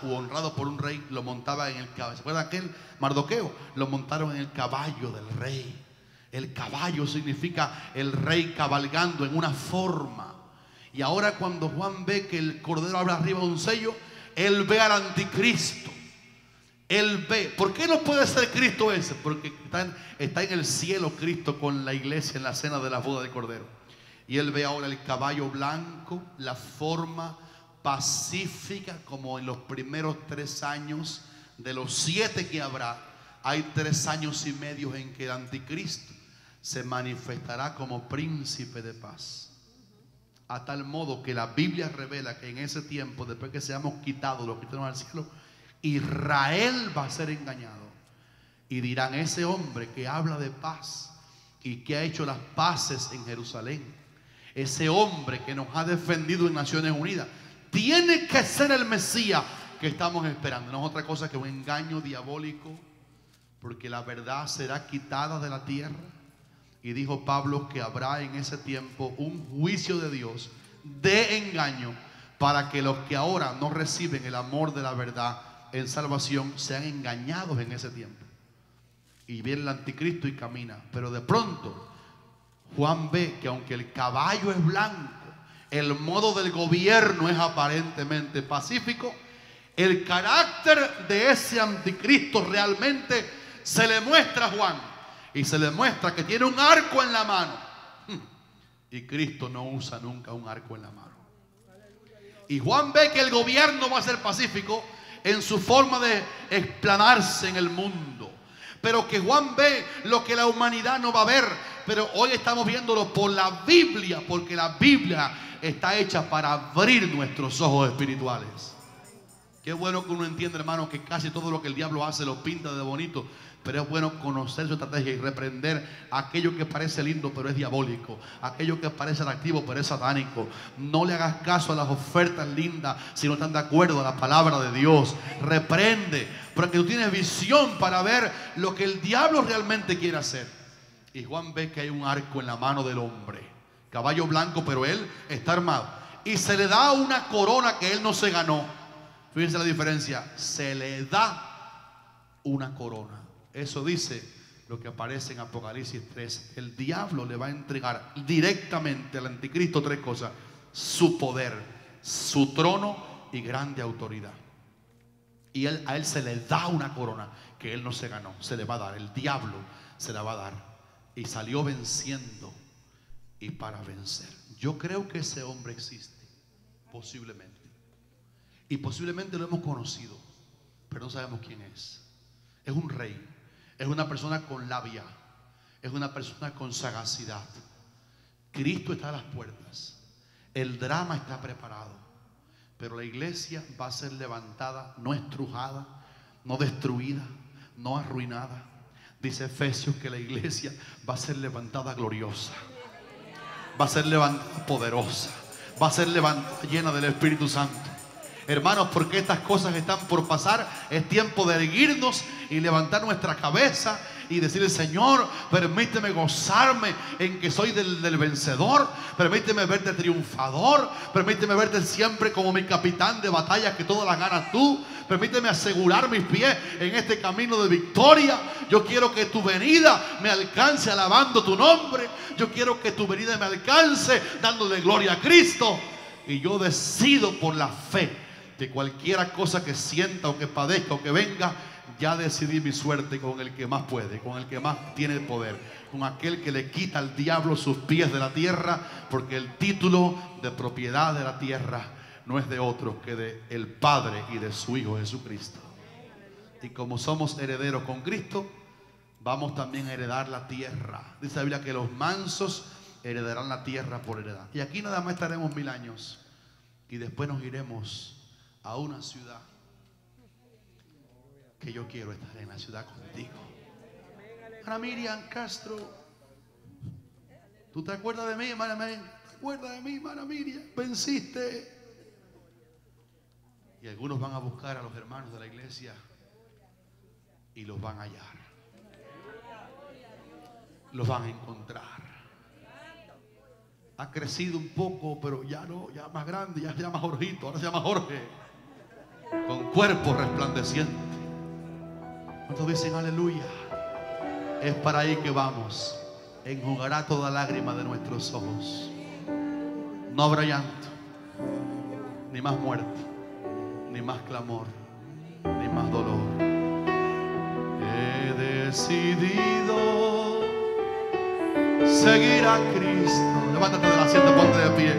por un rey, lo montaba en el caballo. ¿Se acuerdan aquel Mardoqueo? Lo montaron en el caballo del rey. El caballo significa el rey cabalgando en una forma. Y ahora cuando Juan ve que el cordero abre arriba un sello, él ve al anticristo. Él ve. ¿Por qué no puede ser Cristo ese? Porque está en el cielo Cristo con la iglesia en la cena de la boda del Cordero. Y él ve ahora el caballo blanco, la forma pacífica, como en los primeros 3 años de los 7 que habrá. Hay 3 años y medio en que el anticristo se manifestará como príncipe de paz. A tal modo que la Biblia revela que en ese tiempo, después que seamos quitados los cristianos al cielo, Israel va a ser engañado. Y dirán: ese hombre que habla de paz y que ha hecho las paces en Jerusalén, ese hombre que nos ha defendido en Naciones Unidas, tiene que ser el Mesías que estamos esperando. No es otra cosa que un engaño diabólico, porque la verdad será quitada de la tierra. Y dijo Pablo que habrá en ese tiempo un juicio de Dios de engaño, para que los que ahora no reciben el amor de la verdad en salvación sean engañados en ese tiempo. Y viene el anticristo y camina. Pero de pronto Juan ve que aunque el caballo es blanco, el modo del gobierno es aparentemente pacífico, el carácter de ese anticristo realmente se le muestra a Juan. Y se le muestra que tiene un arco en la mano. Y Cristo no usa nunca un arco en la mano. Y Juan ve que el gobierno va a ser pacífico en su forma de explanarse en el mundo. Pero que Juan ve lo que la humanidad no va a ver. Pero hoy estamos viéndolo por la Biblia, porque la Biblia está hecha para abrir nuestros ojos espirituales. Qué bueno que uno entiende, hermano, que casi todo lo que el diablo hace lo pinta de bonito. Pero es bueno conocer su estrategia y reprender aquello que parece lindo pero es diabólico, aquello que parece atractivo pero es satánico. No le hagas caso a las ofertas lindas si no están de acuerdo a la palabra de Dios. Reprende, porque tú tienes visión para ver lo que el diablo realmente quiere hacer. Y Juan ve que hay un arco en la mano del hombre, caballo blanco, pero él está armado. Y se le da una corona que él no se ganó. Fíjense la diferencia. Se le da una corona. Eso dice lo que aparece en Apocalipsis 3. El diablo le va a entregar directamente al anticristo 3 cosas: su poder, su trono y grande autoridad. Y a él se le da una corona que él no se ganó. Se le va a dar. El diablo se la va a dar. Y salió venciendo y para vencer. Yo creo que ese hombre existe, posiblemente. Y posiblemente lo hemos conocido, pero no sabemos quién es. Es un rey. Es una persona con labia. Es una persona con sagacidad. Cristo está a las puertas. El drama está preparado. Pero la iglesia va a ser levantada, no estrujada, no destruida, no arruinada. Dice Efesios que la iglesia va a ser levantada gloriosa. Va a ser levantada poderosa. Va a ser levantada llena del Espíritu Santo. Hermanos, porque estas cosas están por pasar, es tiempo de erguirnos y levantar nuestra cabeza y decirle: Señor, permíteme gozarme en que soy del vencedor. Permíteme verte triunfador. Permíteme verte siempre como mi capitán de batalla, que todas las ganas tú. Permíteme asegurar mis pies en este camino de victoria. Yo quiero que tu venida me alcance alabando tu nombre. Yo quiero que tu venida me alcance dándole gloria a Cristo. Y yo decido por la fe que cualquiera cosa que sienta o que padezca o que venga, ya decidí mi suerte con el que más puede, con el que más tiene el poder, con aquel que le quita al diablo sus pies de la tierra, porque el título de propiedad de la tierra no es de otro que de el Padre y de su Hijo Jesucristo. Y como somos herederos con Cristo, vamos también a heredar la tierra. Dice la Biblia que los mansos heredarán la tierra por heredad. Y aquí nada más estaremos 1000 años y después nos iremos a una ciudad que yo quiero estar en la ciudad contigo. Ana Miriam Castro, ¿tú te acuerdas de mí, hermana Miriam? ¿Te acuerdas de mí, hermana Miriam? Venciste. Y algunos van a buscar a los hermanos de la iglesia y los van a hallar. lo van a encontrar. Ha crecido un poco, pero ya no, ya más grande, ya se llama Jorgito, ahora se llama Jorge, con cuerpo resplandeciente. ¿Cuántos dicen aleluya? Es para ahí que vamos. Enjugará toda lágrima de nuestros ojos. No habrá llanto, ni más muerte, ni más clamor, ni más dolor. He decidido seguir a Cristo. Levántate del asiento, ponte de pie.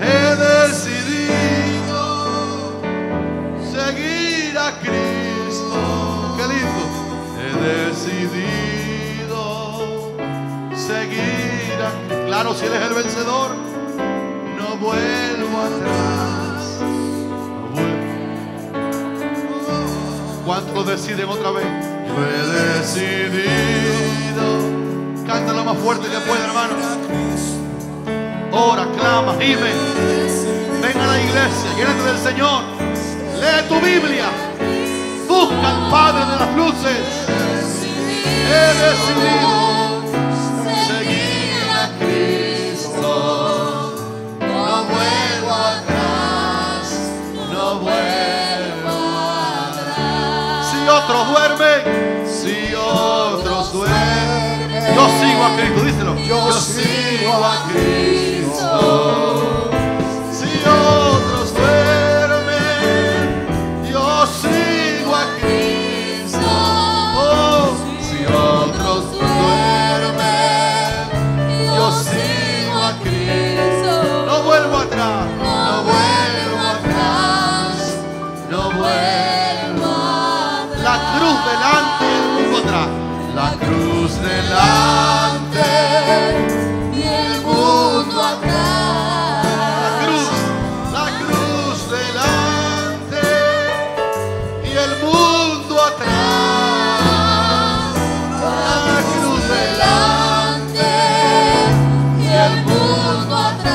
He decidido seguir a Cristo. Qué lindo. He decidido seguir a Cristo. Claro, si Él es el vencedor, no vuelvo atrás. No vuelvo. ¿Cuántos lo deciden otra vez? Yo he decidido. Cántalo más fuerte que pueda, hermano. Ora, clama, gime. Ven a la iglesia, llénate del Señor. Lee tu Biblia. Busca al Padre de las luces. He decidido seguir a Cristo. No vuelvo atrás. No vuelvo atrás. Si otros duermen, si otros duermen, yo sigo a Cristo, díselo. Yo sigo a Cristo. Si otros duermen, yo sigo a Cristo. Oh, si otros duermen, yo sigo a Cristo. No vuelvo atrás, no vuelvo atrás, no vuelvo atrás. La cruz delante y el mundo atrás. La cruz delante y el mundo atrás. La cruz delante y el mundo atrás. La cruz delante y el mundo atrás.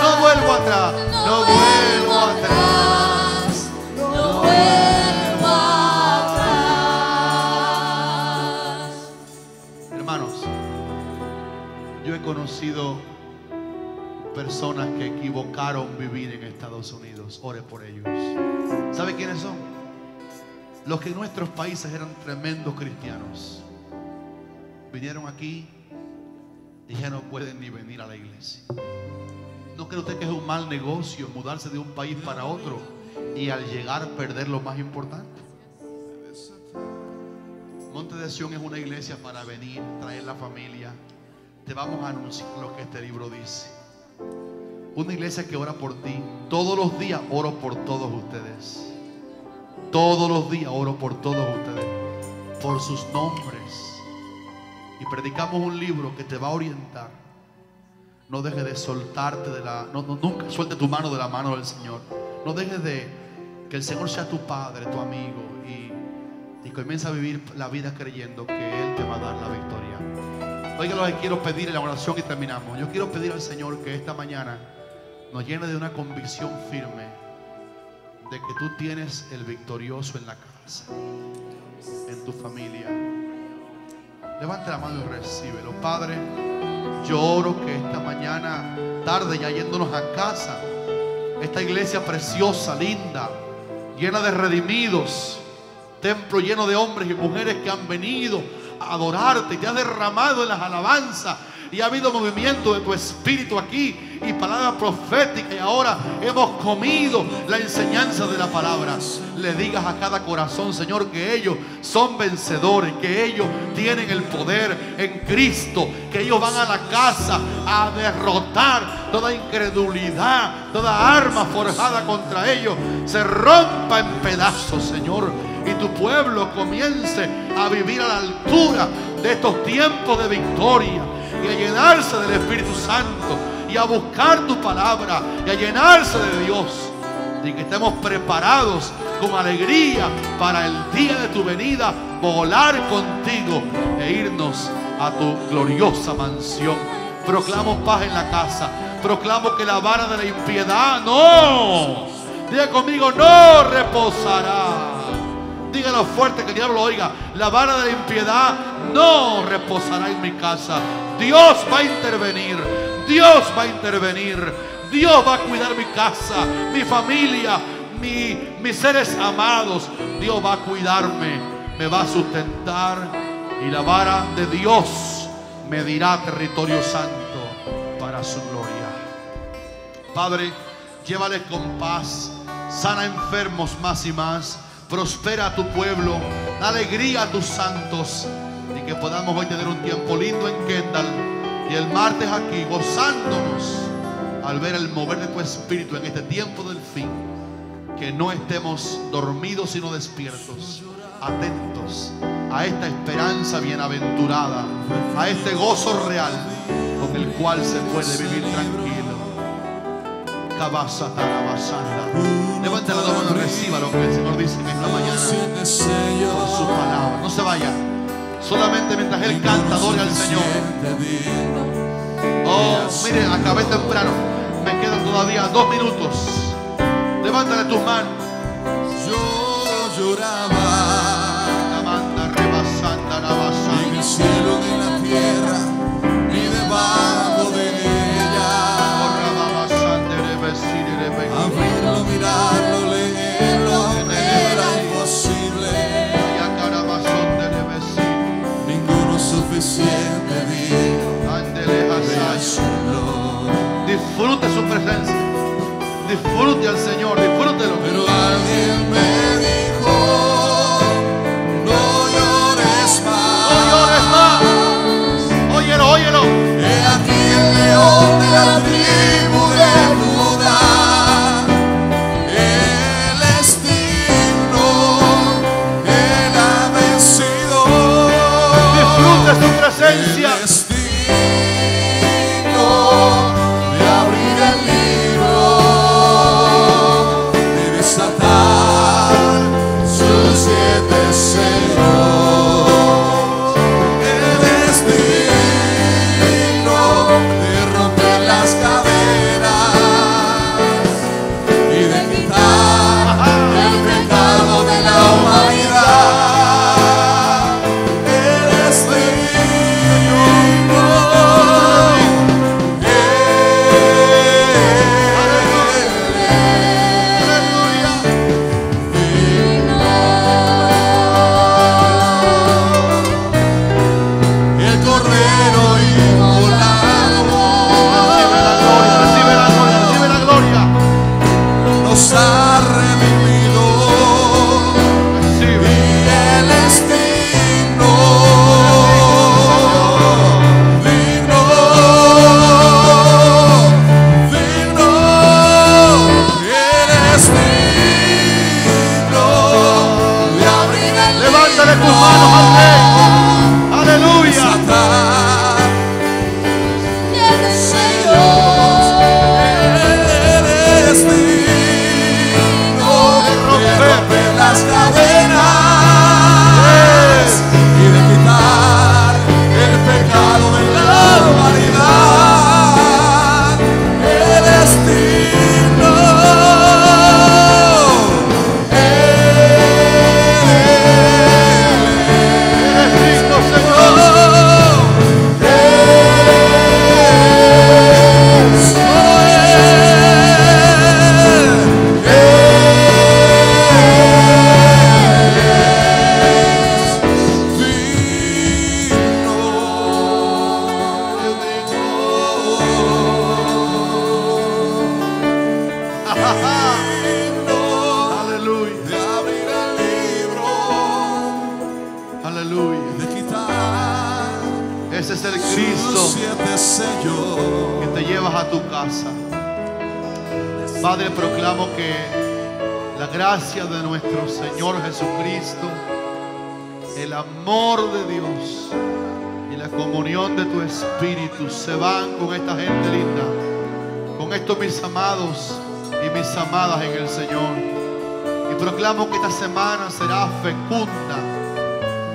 No vuelvo atrás, no vuelvo atrás, no vuelvo atrás. Hermanos, yo he conocido personas que equivocaron vivir en Estados Unidos. Ore por ellos. ¿Sabe quiénes son? Los que en nuestros países eran tremendos cristianos. Vinieron aquí y ya no pueden ni venir a la iglesia. ¿No cree usted que es un mal negocio mudarse de un país para otro y al llegar perder lo más importante? Monte de Sion es una iglesia para venir, traer la familia. Te vamos a anunciar lo que este libro dice. Una iglesia que ora por ti. Todos los días oro por todos ustedes. Todos los días oro por todos ustedes, por sus nombres. Y predicamos un libro que te va a orientar. No dejes de soltarte de la... nunca suelte tu mano de la mano del Señor. No dejes de que el Señor sea tu Padre, tu amigo, y comienza a vivir la vida creyendo que Él te va a dar la victoria. Oiga lo que quiero pedir en la oración y terminamos. Yo quiero pedir al Señor que esta mañana nos llene de una convicción firme de que tú tienes el victorioso en la casa, en tu familia. Levanta la mano y recíbelo. Padre, yo oro que esta mañana, tarde ya yéndonos a casa, esta iglesia preciosa, linda, llena de redimidos, templo lleno de hombres y mujeres que han venido a adorarte y te has derramado en las alabanzas y ha habido movimiento de tu espíritu aquí y palabra profética, y ahora hemos comido la enseñanza de la palabra. Le digas a cada corazón, Señor, que ellos son vencedores, que ellos tienen el poder en Cristo, que ellos van a la casa a derrotar toda incredulidad, toda arma forjada contra ellos se rompa en pedazos, Señor, y tu pueblo comience a vivir a la altura de estos tiempos de victoria y a llenarse del Espíritu Santo y a buscar tu palabra y a llenarse de Dios, y que estemos preparados con alegría para el día de tu venida, volar contigo e irnos a tu gloriosa mansión. Proclamo paz en la casa, proclamo que la vara de la impiedad no, diga conmigo, no reposará. Dígalo fuerte que el diablo lo oiga. La vara de la impiedad no reposará en mi casa. Dios va a intervenir. Dios va a intervenir. Dios va a cuidar mi casa, mi familia, mis seres amados. Dios va a cuidarme, me va a sustentar. Y la vara de Dios me dirá territorio santo para su gloria. Padre, llévales con paz. Sana enfermos más y más. Prospera a tu pueblo. Da alegría a tus santos. Y que podamos hoy tener un tiempo lindo en Kendall. Y el martes aquí gozándonos al ver el mover de tu espíritu en este tiempo del fin. Que no estemos dormidos sino despiertos, atentos a esta esperanza bienaventurada, a este gozo real con el cual se puede vivir tranquilo. Levante la mano y reciba lo que el Señor dice en esta mañana por su palabra. No se vaya, solamente mientras Él canta, adore al Señor. Oh, mire, acabé temprano, me quedan todavía 2 minutos. Levántale tus manos. Yo lloraba en el cielo de la tierra y debajo de ella. Abrirlo, mirarlo, leerlo era imposible. Ninguno suficiente vi. Disfrute su presencia. Disfrute al Señor, disfrútelo. Pero alguien me dijo: no llores más. No llores más. Óyelo, óyelo. He aquí el león de la tribu de Judá. Él es digno, Él ha vencido. Disfrute su presencia. Él es digno de abrir el libro, de desatar sus 7 sellos. Él es digno de romper las cadenas y de quitar el pecado de la humanidad. Él es digno. El Cordero inmolado Recibe la gloria, recibe la gloria. nos ha redimido. Recibe. Y Él es digno, digno, digno. Él es digno de abrir el Levántale tus manos al Rey. Aleluya. desatar sellos. Él es digno de romper las cadenas y de quitar el pecado de la humanidad. Él es digno. Eres digno, Señor. Aleluya. De abrir el libro, Aleluya. de quitar Ese es el sus Cristo 7 sellos. que te llevas a tu casa. Padre, proclamo que la gracia de nuestro Señor Jesucristo, el amor de Dios y la comunión de tu Espíritu se van con esta gente linda, con estos mis amados y mis amadas en el Señor. Y proclamo que esta semana será fecunda,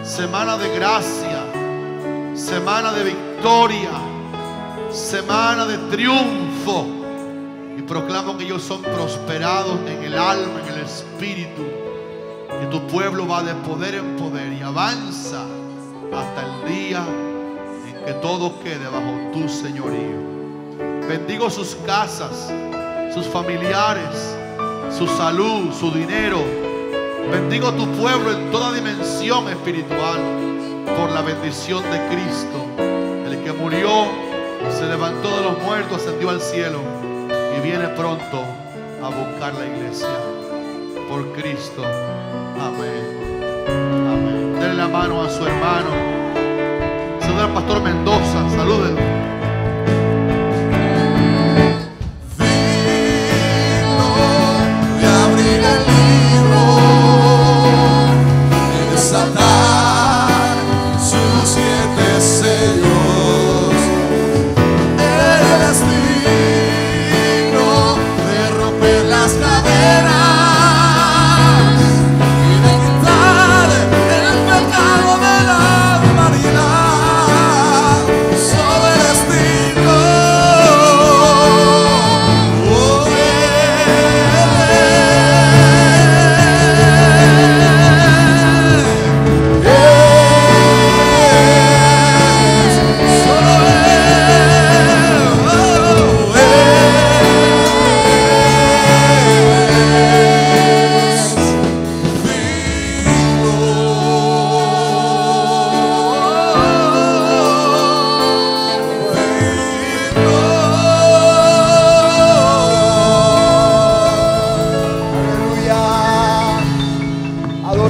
semana de gracia, semana de victoria, semana de triunfo. Y proclamo que ellos son prosperados en el alma, en el espíritu. que tu pueblo va de poder en poder y avanza hasta el día en que todo quede bajo tu señorío. Bendigo sus casas, sus familiares, su salud, su dinero. Bendigo tu pueblo en toda dimensión espiritual por la bendición de Cristo, el que murió, se levantó de los muertos, ascendió al cielo y viene pronto a buscar la iglesia. Por Cristo. Amén. Amén. Denle la mano a su hermano. Saluda al pastor Mendoza. Salúdenlo.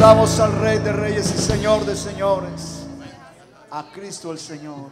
Adoramos al Rey de Reyes y Señor de Señores, a Cristo el Señor.